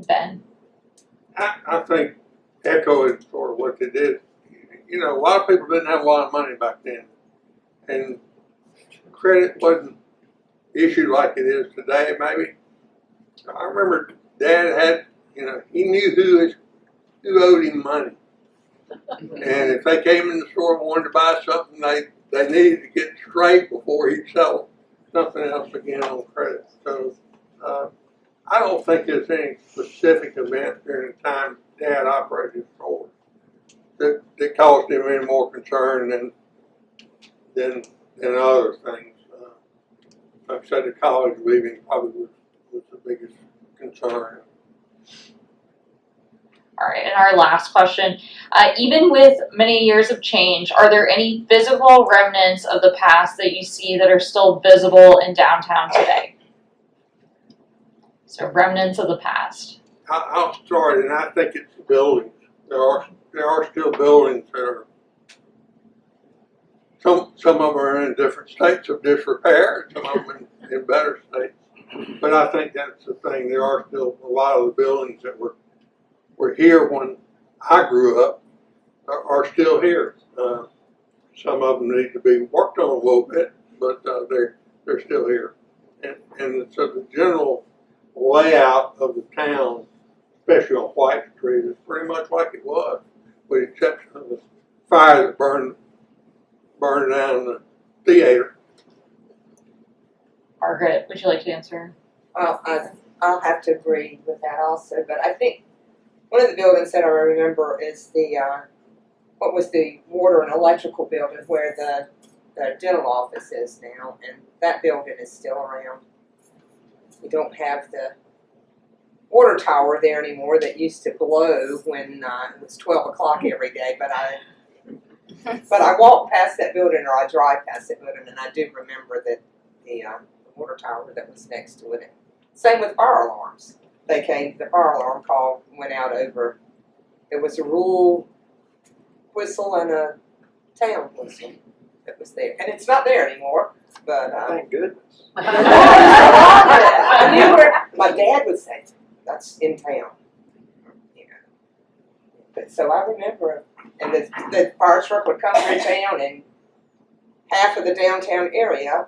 Speaker 2: Ben.
Speaker 5: I think echoing sort of what they did. You know, a lot of people didn't have a lot of money back then, and credit wasn't issued like it is today, maybe. I remember Dad had, you know, he knew who owed him money. And if they came in the store and wanted to buy something, they needed to get straight before he'd sell something else again on credit. So I don't think there's any specific event during the time Dad operated the store that caused him any more concern than other things. Like I said, the college leaving probably was the biggest concern.
Speaker 2: All right, and our last question. Even with many years of change, are there any physical remnants of the past that you see that are still visible in downtown today? So remnants of the past.
Speaker 5: I'll start, and I think it's the buildings. There are still buildings that are, some of them are in different states of disrepair, some of them in better states. But I think that's the thing. There are still a lot of the buildings that were here when I grew up are still here. Some of them need to be worked on a little bit, but they're still here. And so the general layout of the town, especially on White Street, is pretty much like it was, with the exception of the fire that burned down the theater.
Speaker 2: Margaret, would you like to answer?
Speaker 6: Well, I'll have to agree with that also, but I think one of the buildings that I remember is the what was the water and electrical building where the dental office is now, and that building is still around. We don't have the water tower there anymore that used to glow when it was 12 o'clock every day, but I walk past that building, or I drive past that building, and I do remember that the water tower that was next to it. Same with fire alarms. The fire alarm call went out over, there was a rural whistle and a town whistle. that was there, and it's not there anymore. But
Speaker 3: Thank goodness.
Speaker 6: I knew where my dad would say, "That's in town," you know. But so I remember, and the fire truck would come through town, and half of the downtown area,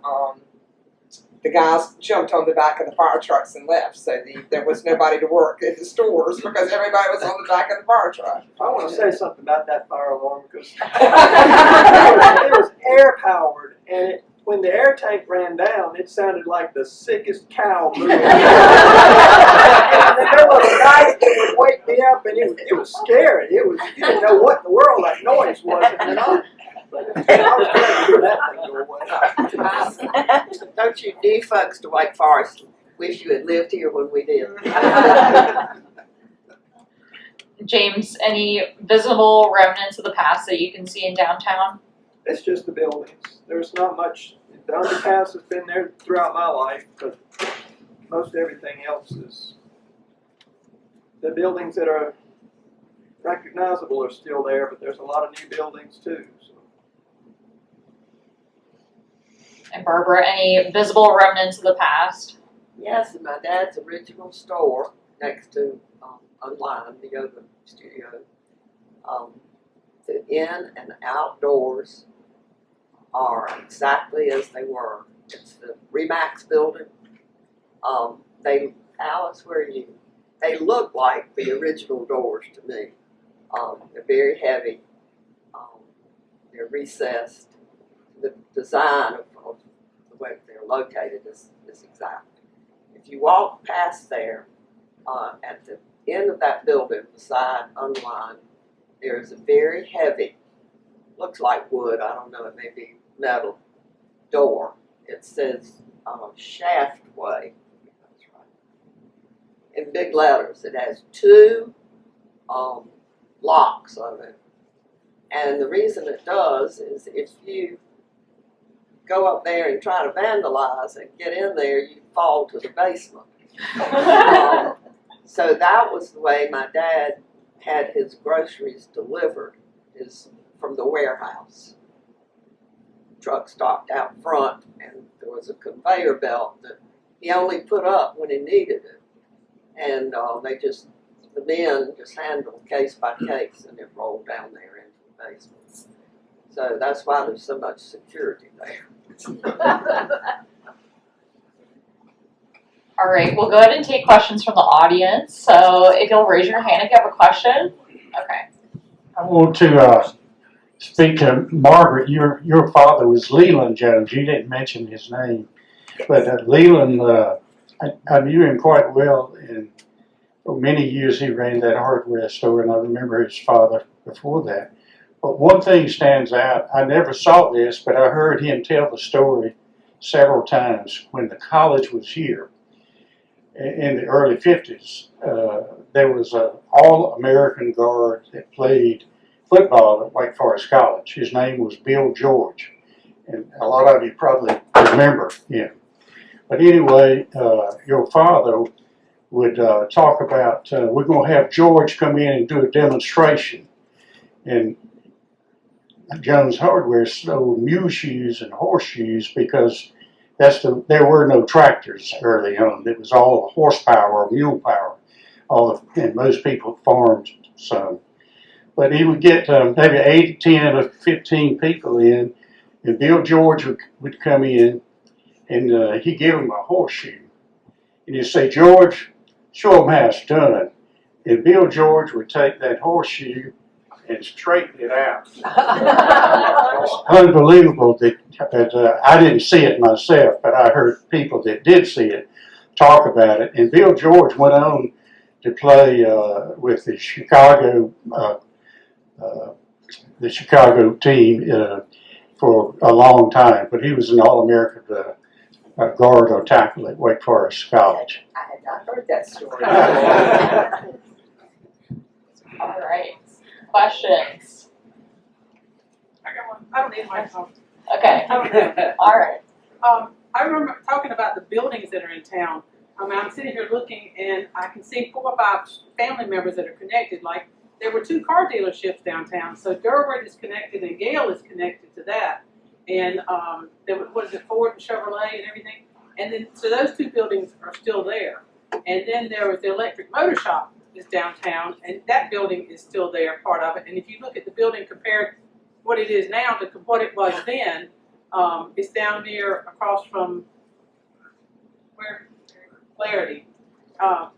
Speaker 6: the guys jumped on the back of the fire trucks and left. So there was nobody to work at the stores because everybody was on the back of the fire truck.
Speaker 3: I want to say something about that fire alarm because it was air powered, and when the air tank ran down, it sounded like the sickest cow moving. And there was a night that would wake me up, and it was scary. You didn't know what in the world that noise was at the night. But I was glad to hear that thing go away.
Speaker 4: Don't you new folks to Wake Forest wish you had lived here when we did?
Speaker 2: James, any visible remnants of the past that you can see in downtown?
Speaker 3: It's just the buildings. There's not much. The underpass has been there throughout my life, but most everything else is. The buildings that are recognizable are still there, but there's a lot of new buildings too. So.
Speaker 2: And Barbara, any visible remnants of the past?
Speaker 4: Yes, in my dad's original store next to Unline, the yoga studio. The in and outdoors are exactly as they were. It's the Remax building. Alice, where are you? They look like the original doors to me. They're very heavy. They're recessed. The design of the way they're located is exact. If you walk past there, at the end of that building beside Unline, there's a very heavy, looks like wood, I don't know, it may be metal, door. It says Shaftway. That's right. In big letters. It has two locks on it. And the reason it does is if you go up there and try to vandalize and get in there, you fall to the basement. So that was the way my dad had his groceries delivered, from the warehouse. Truck stopped out front, and there was a conveyor belt that he only put up when he needed it. And the men just handled case by case, and it rolled down there into the basement. So that's why there's so much security there.
Speaker 2: All right, we'll go ahead and take questions from the audience. So if you'll raise your hand if you have a question. Okay.
Speaker 1: I want to speak to Margaret. Your father was Leland Jones. You didn't mention his name, but Leland, I knew him quite well, and for many years he ran that hardware store, and I remember his father before that. But one thing stands out. I never saw this, but I heard him tell the story several times. When the college was here in the early 50s, there was an all-American guard that played football at Wake Forest College. His name was Bill George, and a lot of you probably remember him. But anyway, your father would talk about, we're going to have George come in and do a demonstration. And Jones Hardware sold mule shoes and horseshoes because there were no tractors early on. It was all horsepower or mule power. And most people farmed some. But he would get maybe 8, 10, or 15 people in, and Bill George would come in, and he'd give him a horseshoe. And he'd say, "George, show him how it's done." And Bill George would take that horseshoe and straighten it out. It's unbelievable that I didn't see it myself, but I heard people that did see it talk about it. And Bill George went on to play with the Chicago team for a long time, but he was an All-American guard or tackle at Wake Forest College.
Speaker 6: I had not heard that story.
Speaker 2: All right. Questions?
Speaker 10: I got one. I don't need my phone.
Speaker 2: Okay. All right.
Speaker 10: I remember talking about the buildings that are in town. I'm sitting here looking, and I can see 4 or 5 family members that are connected. Like, there were 2 car dealerships downtown, so Durward is connected and Gale is connected to that. and there was, what is it, Ford and Chevrolet and everything. And then, so those two buildings are still there. And then there was the electric motor shop is downtown, and that building is still there, part of it. And if you look at the building compared what it is now to what it was then, it's down near across from where Clarity. No,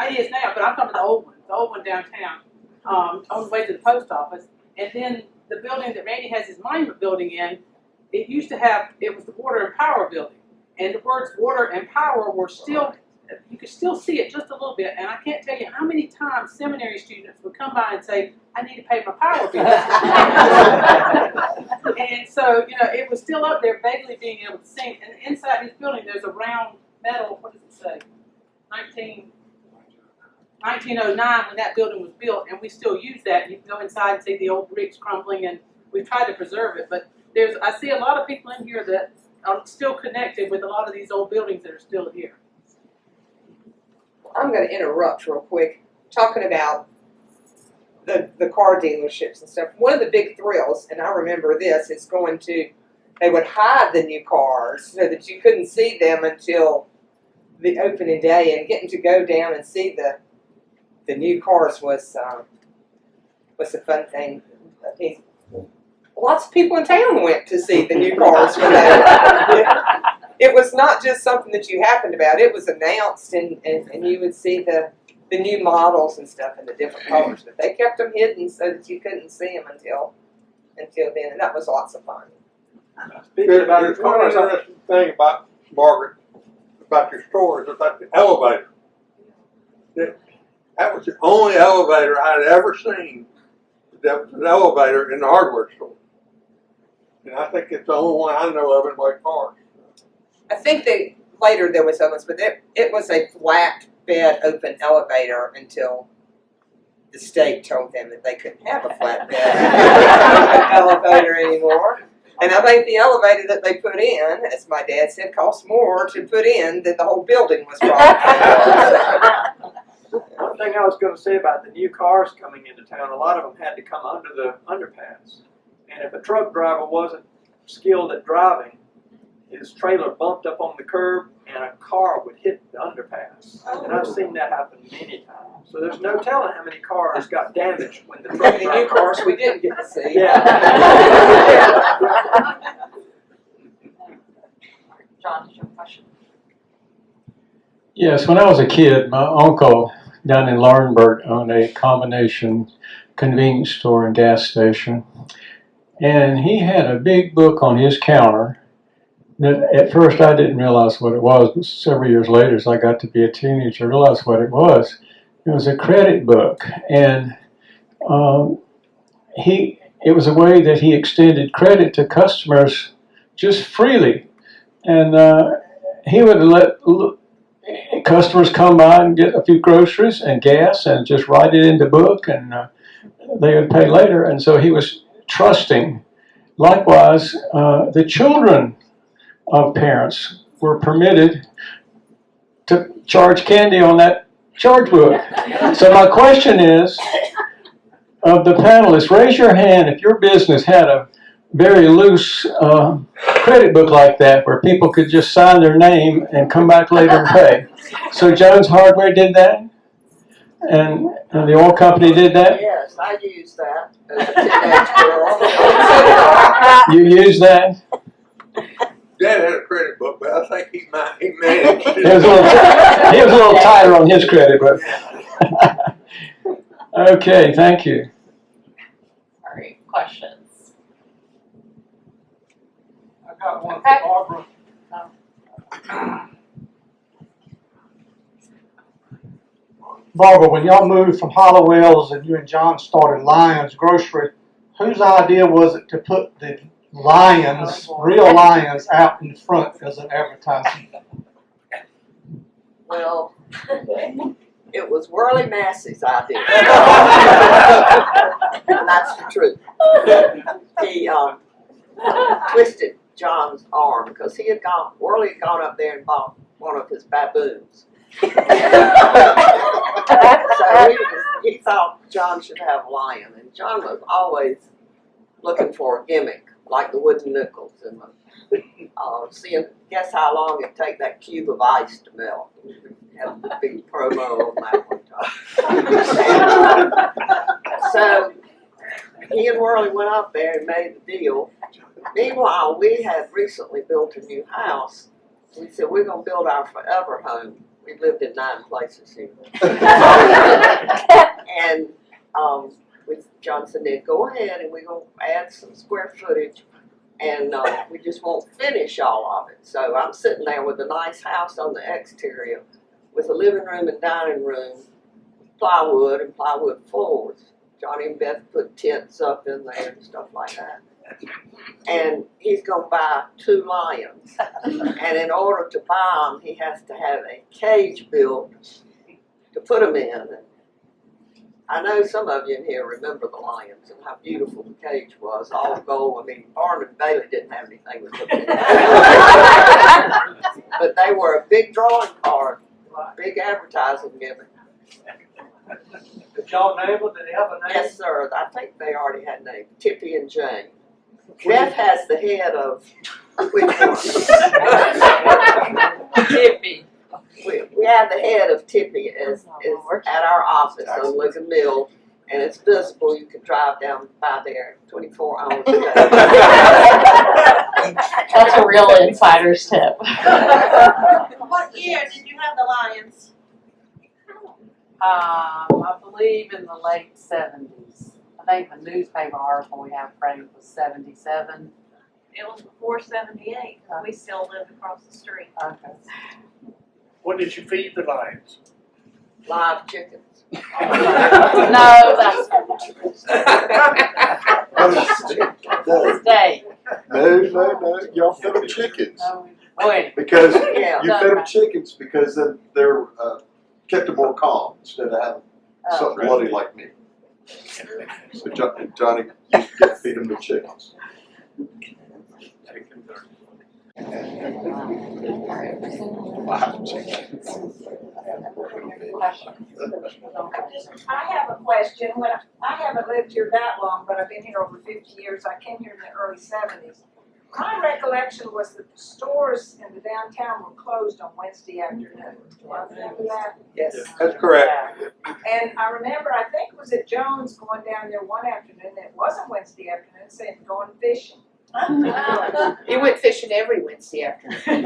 Speaker 10: it is now, but I'm talking about the old one downtown, on the way to the post office. And then the building that Randy has his monument building in, it used to have, it was the water and power building. And the words water and power were still, you could still see it just a little bit. And I can't tell you how many times seminary students would come by and say, I need to pay my power bill. And so, you know, it was still up there vaguely being able to see. And inside his building, there's a round metal, what does it say? 1909 when that building was built, and we still use that. You can go inside and see the old bricks crumbling, and we've tried to preserve it. But I see a lot of people in here that are still connected with a lot of these old buildings that are still here.
Speaker 6: I'm going to interrupt real quick, talking about the car dealerships and stuff. One of the big thrills, and I remember this, is they would hide the new cars so that you couldn't see them until the opening day, and getting to go down and see the new cars was a fun thing. I mean, lots of people in town went to see the new cars when it was not just something that you happened about. It was announced, and you would see the new models and stuff in the different colors. But they kept them hidden so that you couldn't see them until then, and that was lots of fun.
Speaker 3: Speaking about the
Speaker 5: There's one
Speaker 3: cars,
Speaker 5: interesting thing about Margaret, about your store, is about the elevator. That was the only elevator I'd ever seen that was an elevator in the hardware store. And I think it's the only one I know of in Wake Forest.
Speaker 6: I think later there was others, but it was a flat bed open elevator until the state told them that they couldn't have a flat bed elevator anymore. And I think the elevator that they put in, as my dad said, cost more to put in than the whole building was probably.
Speaker 3: one thing I was going to say about the new cars coming into town, a lot of them had to come under the underpass. And if a truck driver wasn't skilled at driving, his trailer bumped up on the curb and a car would hit the underpass. And I've seen that happen many times. So there's no telling how many cars got damaged when the truck
Speaker 6: The
Speaker 3: driver...
Speaker 6: new cars we didn't get to see.
Speaker 3: Yeah.
Speaker 2: John, did you have a question?
Speaker 11: Yes, when I was a kid, my uncle down in Laurinburg owned a combination convenience store and gas station. And he had a big book on his counter that at first I didn't realize what it was, but several years later, as I got to be a teenager, I realized what it was. It was a credit book, and it was a way that he extended credit to customers just freely. And he would let customers come by and get a few groceries and gas and just write it in the book, and they would pay later. And so he was trusting. Likewise, the children of parents were permitted to charge candy on that charge book. So my question is, of the panelists, raise your hand if your business had a very loose credit book like that where people could just sign their name and come back later and pay. So Jones Hardware did that? And the oil company did that?
Speaker 4: Yes, I used that as a teenage girl.
Speaker 11: You used that?
Speaker 5: Dad had a credit book, but I think he managed it.
Speaker 11: He was a little tighter on his credit book. Okay, thank you.
Speaker 2: All right, questions?
Speaker 1: I got one
Speaker 2: Okay.
Speaker 1: for Barbara. Barbara, when y'all moved from Hollowell's and you and John started Lions Grocery, whose idea was it to put the lions, real lions, out in front as an advertisement?
Speaker 4: Well, it was Whirly Massey's idea. And that's the truth. He twisted John's arm because Whirly had gone up there and bought one of his baboons. So he thought John should have a lion, and John was always looking for a gimmick like the wooden nickels and seeing, guess how long it take that cube of ice to melt. Have a big promo on that one time. So he and Worley went up there and made the deal. Meanwhile, we had recently built a new house. We said, we're gonna build our forever home. We've lived in 9 places here. And Johnson did, go ahead and we're gonna add some square footage, and we just won't finish all of it. So I'm sitting there with a nice house on the exterior with a living room and dining room, plywood and plywood floors. Johnny and Beth put tents up in there and stuff like that. And he's gonna buy 2 lions. And in order to buy them, he has to have a cage built to put them in. I know some of you in here remember the lions and how beautiful the cage was, all gold. I mean, Barnum and Bailey didn't have anything with them. But they were a big drawing card, big advertising gimmick.
Speaker 9: Did y'all name them? Did they have a name?
Speaker 4: Yes, sir. I think they already had names, Tippy and Jane. Beth has the head of which one?
Speaker 6: Tippy.
Speaker 4: We have the head of Tippy is at our office on Lincoln Mill, and it's visible. You can drive down by there 24 hours a day.
Speaker 2: That's a real insider's tip.
Speaker 8: What year did you have the lions?
Speaker 12: I believe in the late 70s. I think the newspaper article we have framed was 77.
Speaker 8: It was before 78. We still lived across the street.
Speaker 12: Okay.
Speaker 9: What did you feed the lions?
Speaker 4: Live chickens.
Speaker 12: No, that's steak.
Speaker 13: No, y'all fed them chickens.
Speaker 12: Wait.
Speaker 13: Because
Speaker 4: Yeah.
Speaker 13: you fed them chickens because then they're kept them more calm instead of having something bloody like me. So Johnny used to feed them the chickens.
Speaker 14: I have a question. I haven't lived here that long, but I've been here over 50 years. I came here in the early 70s. My recollection was that the stores in the downtown were closed on Wednesday afternoon. Do I remember that?
Speaker 4: Yes.
Speaker 5: That's correct.
Speaker 14: And I remember, I think it was at Jones going down there one afternoon. It wasn't Wednesday afternoon, saying going fishing.
Speaker 6: You went fishing every Wednesday afternoon.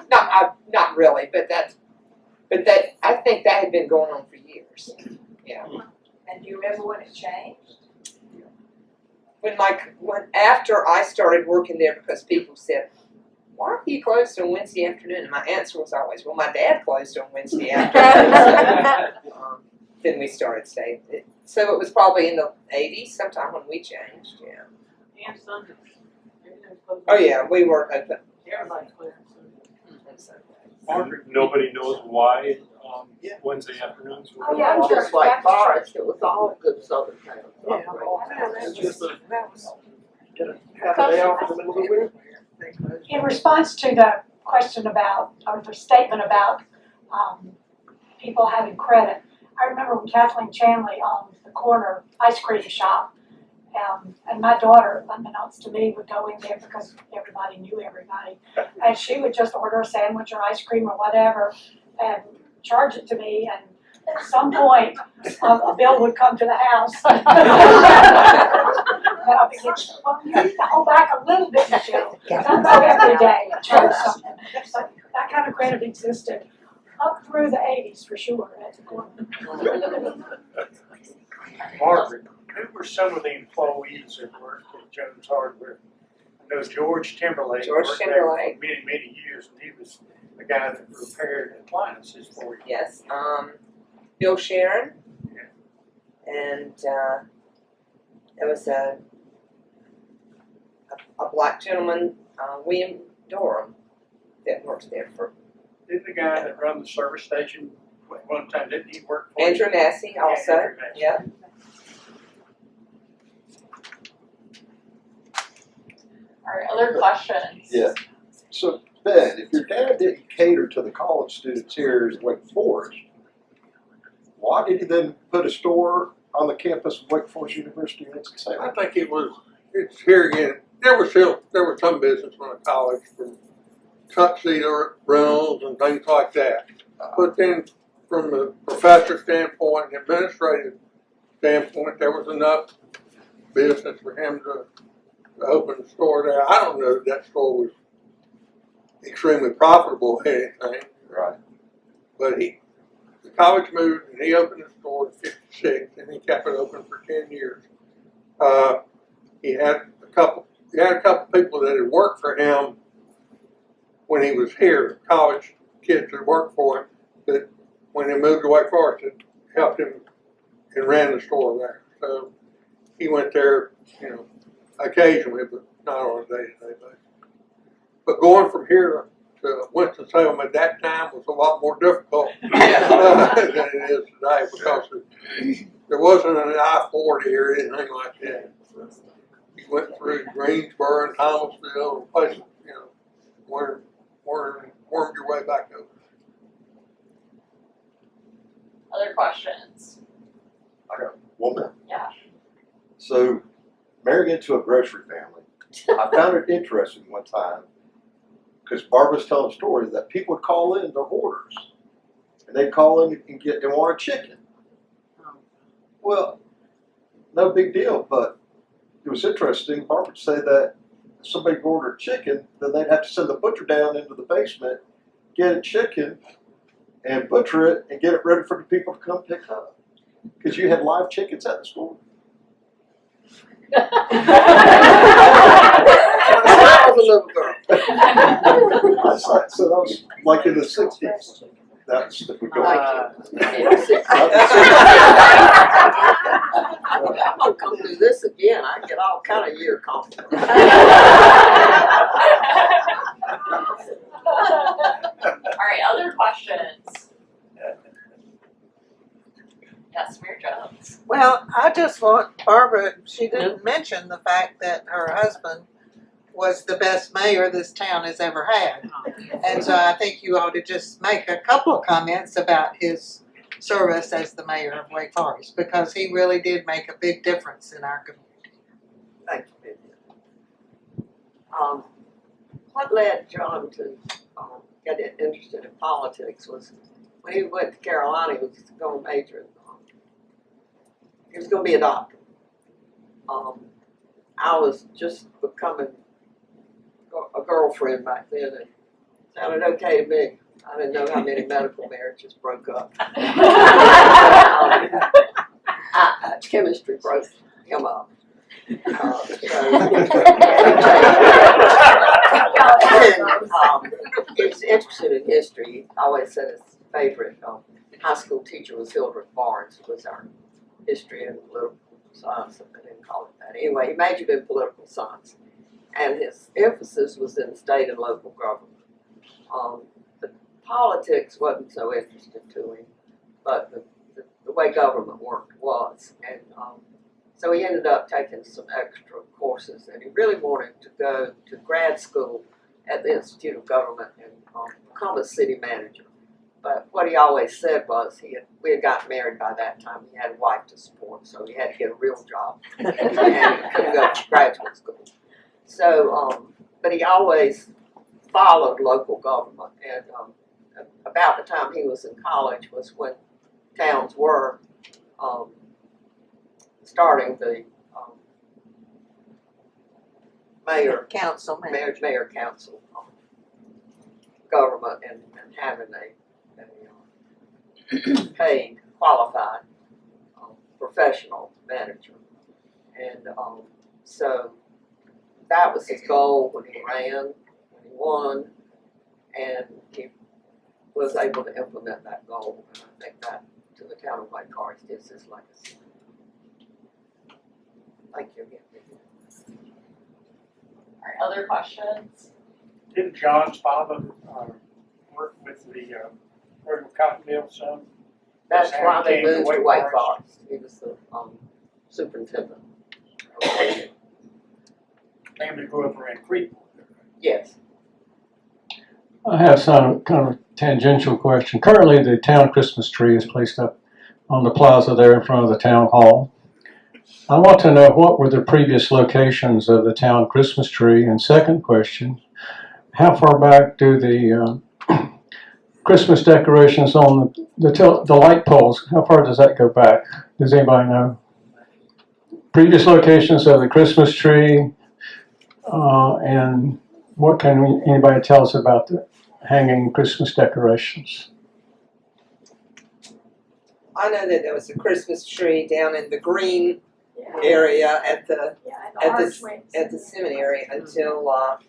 Speaker 6: Not really, but that I think that had been going on for years. Yeah.
Speaker 14: And do you remember when it changed?
Speaker 6: When after I started working there, because people said, "Why are you closed on Wednesday afternoon?" And my answer was always, "Well, my dad closed on Wednesday afternoon." So, then we started staying. So it was probably in the 80s, sometime when we changed. Yeah.
Speaker 10: And Sundays.
Speaker 6: Oh yeah, we were open.
Speaker 10: Everybody's clear.
Speaker 6: on Sundays.
Speaker 15: Margaret, nobody knows why Wednesday afternoons were.
Speaker 14: Oh, yeah, I'm
Speaker 4: Just like Forest, it was all good southern towns.
Speaker 3: Half a day off in the middle of the week.
Speaker 14: In response to the question about, or the statement about people having credit, I remember when Kathleen Chanley owned the corner ice cream shop, and my daughter, unbeknownst to me, would go in there because everybody knew everybody, and she would just order a sandwich or ice cream or whatever, and charge it to me, and at some point, a bill would come to the house. And I'll be like, well, you need to hold back a little bit, Michelle. Don't go every day and charge something. So that kind of credit existed up through the 80s for sure at the corner.
Speaker 9: Margaret, who were some of the employees that worked at Jones Hardware? I know George Timberlake worked there for many, many years, and he was the guy that repaired appliances for you.
Speaker 6: Yes. Bill Sharon, and there was a black gentleman, William Durham, that worked there for.
Speaker 9: Didn't the guy that run the service station one time, didn't he work for
Speaker 6: Andrew Massey also.
Speaker 9: Yeah, Andrew Massey.
Speaker 6: Yeah.
Speaker 2: All right, other questions?
Speaker 13: Yeah. So Ben, if your dad didn't cater to the college students here at Wake Forest, why did he then put a store on the campus of Wake Forest University in Winston-Salem?
Speaker 5: I think it was it's here again. There was some business on the college from tuxedo rentals and things like that. But then from the professor standpoint and administrative standpoint, there was enough business for him to open a store there. I don't know if that store was extremely profitable or anything.
Speaker 13: Right.
Speaker 5: But the college moved and he opened a store in '56 and he kept it open for 10 years. He had a couple people that had worked for him when he was here, college kids that worked for him, that when he moved to Wake Forest, it helped him and ran the store there. So he went there, occasionally, but not on a day-to-day basis. But going from here to Winston-Salem at that time was a lot more difficult than it is today, because there wasn't an I-40 or anything like that. You went through Greensboro and Thomasville and places, wormed your way back over.
Speaker 2: Other questions?
Speaker 13: I got one minute.
Speaker 2: Yeah.
Speaker 13: So, marrying into a grocery family, I found it interesting one time, because Barbara's telling a story that people would call in their orders, and they'd call in and want a chicken. Well, no big deal, but it was interesting. Barbara would say that if somebody ordered chicken, then they'd have to send the butcher down into the basement, get a chicken, and butcher it, and get it ready for the people to come pick up. Because you had live chickens at the store.
Speaker 4: I was a little girl.
Speaker 13: So that was like in the 60s. That's the we go.
Speaker 4: I'm gonna come do this again. I get all kind of year comments.
Speaker 2: All right, other questions? Yes, Mayor Jones.
Speaker 16: Well, I just want Barbara, she didn't mention the fact that her husband was the best mayor this town has ever had. And so I think you ought to just make a couple of comments about his service as the mayor of Wake Forest, because he really did make a big difference in our community.
Speaker 4: Thank you, Vivian. What led John to get interested in politics was when he went to Carolina, he was going to major in he was going to be a doctor. I was just becoming a girlfriend back then, and it sounded okay to me. I didn't know how many medical marriages broke up. Chemistry broke him up. He was interested in history. He always said his favorite high school teacher was Hildred Barnes, who was our history and political science, if they didn't call it that. Anyway, he majored in political science, and his emphasis was in state and local government. The politics wasn't so interesting to him, but the way government worked was. And so he ended up taking some extra courses, and he really wanted to go to grad school at the Institute of Government and become a city manager. But what he always said was we had gotten married by that time. He had a wife to support, so he had to get a real job and he couldn't go to graduate school. So, but he always followed local government. And about the time he was in college was when towns were starting the mayor council government and having a paid, qualified, professional manager. And so that was his goal when he ran, when he won, and he was able to implement that goal. And I think that to the town of Wake Forest is his legacy. Thank you again.
Speaker 2: All right, other questions?
Speaker 9: Didn't John's father work with the Royal Cotton Mill some?
Speaker 4: That's
Speaker 9: That's how
Speaker 4: why
Speaker 9: he
Speaker 4: they
Speaker 9: came to
Speaker 4: moved to
Speaker 9: Wake
Speaker 4: Wake
Speaker 9: Forest.
Speaker 4: Forest. He was the superintendent.
Speaker 9: Family grew up around Creek.
Speaker 4: Yes.
Speaker 11: I have some kind of tangential question. Currently, the town Christmas tree is placed up on the plaza there in front of the town hall. I want to know what were the previous locations of the town Christmas tree. And second question, how far back do the Christmas decorations on the light poles, how far does that go back? Does anybody know? Previous locations of the Christmas tree, and what can anybody tell us about the hanging Christmas decorations?
Speaker 6: I know that there was a Christmas tree down in the green area at the seminary until a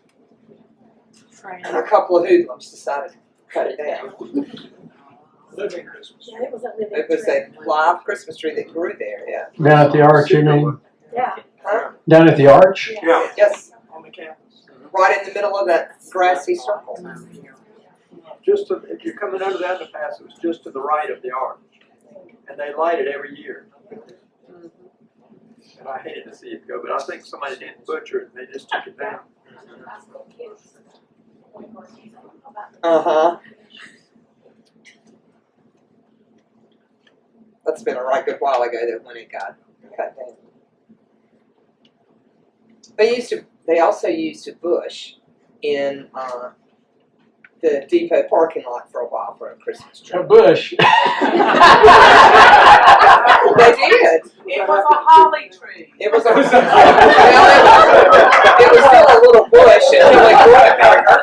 Speaker 6: couple of hoodlums decided to cut it down.
Speaker 15: Living Christmas.
Speaker 14: Yeah, it was a living
Speaker 6: It was a live Christmas tree that grew there, yeah.
Speaker 11: Down at the arch, you mean?
Speaker 14: Yeah.
Speaker 6: Huh?
Speaker 11: Down at the arch?
Speaker 5: Yeah.
Speaker 6: Yes,
Speaker 3: On the campus.
Speaker 6: right in the middle of that grassy circle.
Speaker 3: Just to, if you're coming out of the underpass, it was just to the right of the arch. And they light it every year. And I hated to see it go, but I think somebody didn't butcher it, and they just took it down.
Speaker 6: Uh-huh. That's been a right good while ago that when it got cut down. They also used a bush in the depot parking lot for a while for a Christmas tree.
Speaker 11: A bush.
Speaker 6: They did.
Speaker 10: It was a holly tree.
Speaker 6: It was a, well, it was still a little bush until it grew bigger.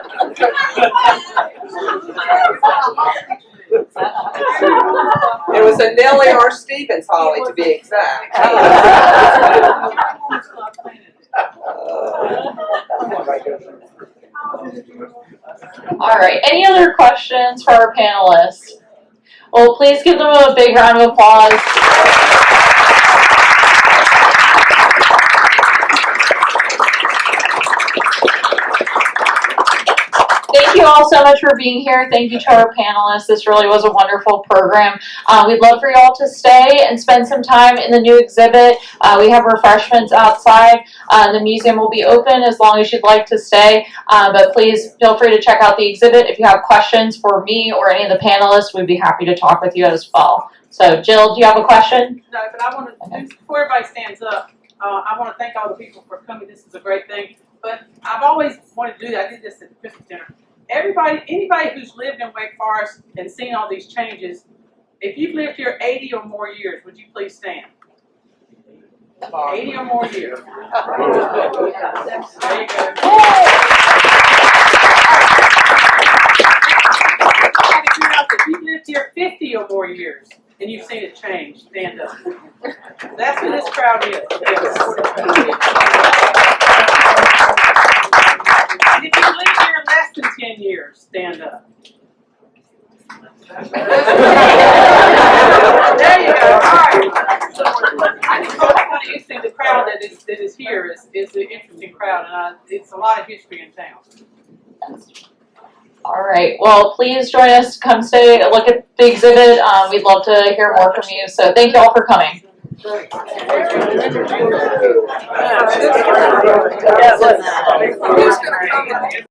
Speaker 6: It was a Nellie R. Stevens holly to be exact.
Speaker 2: All right, any other questions for our panelists? Well, please give them a big round of applause. Thank you all so much for being here. Thank you to our panelists. This really was a wonderful program. We'd love for you all to stay and spend some time in the new exhibit. We have refreshments outside. The museum will be open as long as you'd like to stay. But please feel free to check out the exhibit. If you have questions for me or any of the panelists, we'd be happy to talk with you as well. So Jill, do you have a question?
Speaker 10: No, but I want to, before everybody stands up, I want to thank all the people for coming. This is a great thing. But I've always wanted to do that. I did this at the Christmas dinner. Anybody who's lived in Wake Forest and seen all these changes, if you've lived here 80 or more years, would you please stand? 80 or more years. There you go. If you've lived here 50 or more years and you've seen it change, stand up. That's who this crowd is. And if you live here less than 10 years, stand up. There you go. All right. I just want to interesting. The crowd that is here is an interesting crowd, and it's a lot of history in town.
Speaker 2: All right. Well, please join us. Come stay, look at the exhibit. We'd love to hear more from you. So thank you all for coming.
Speaker 4: Who's gonna come?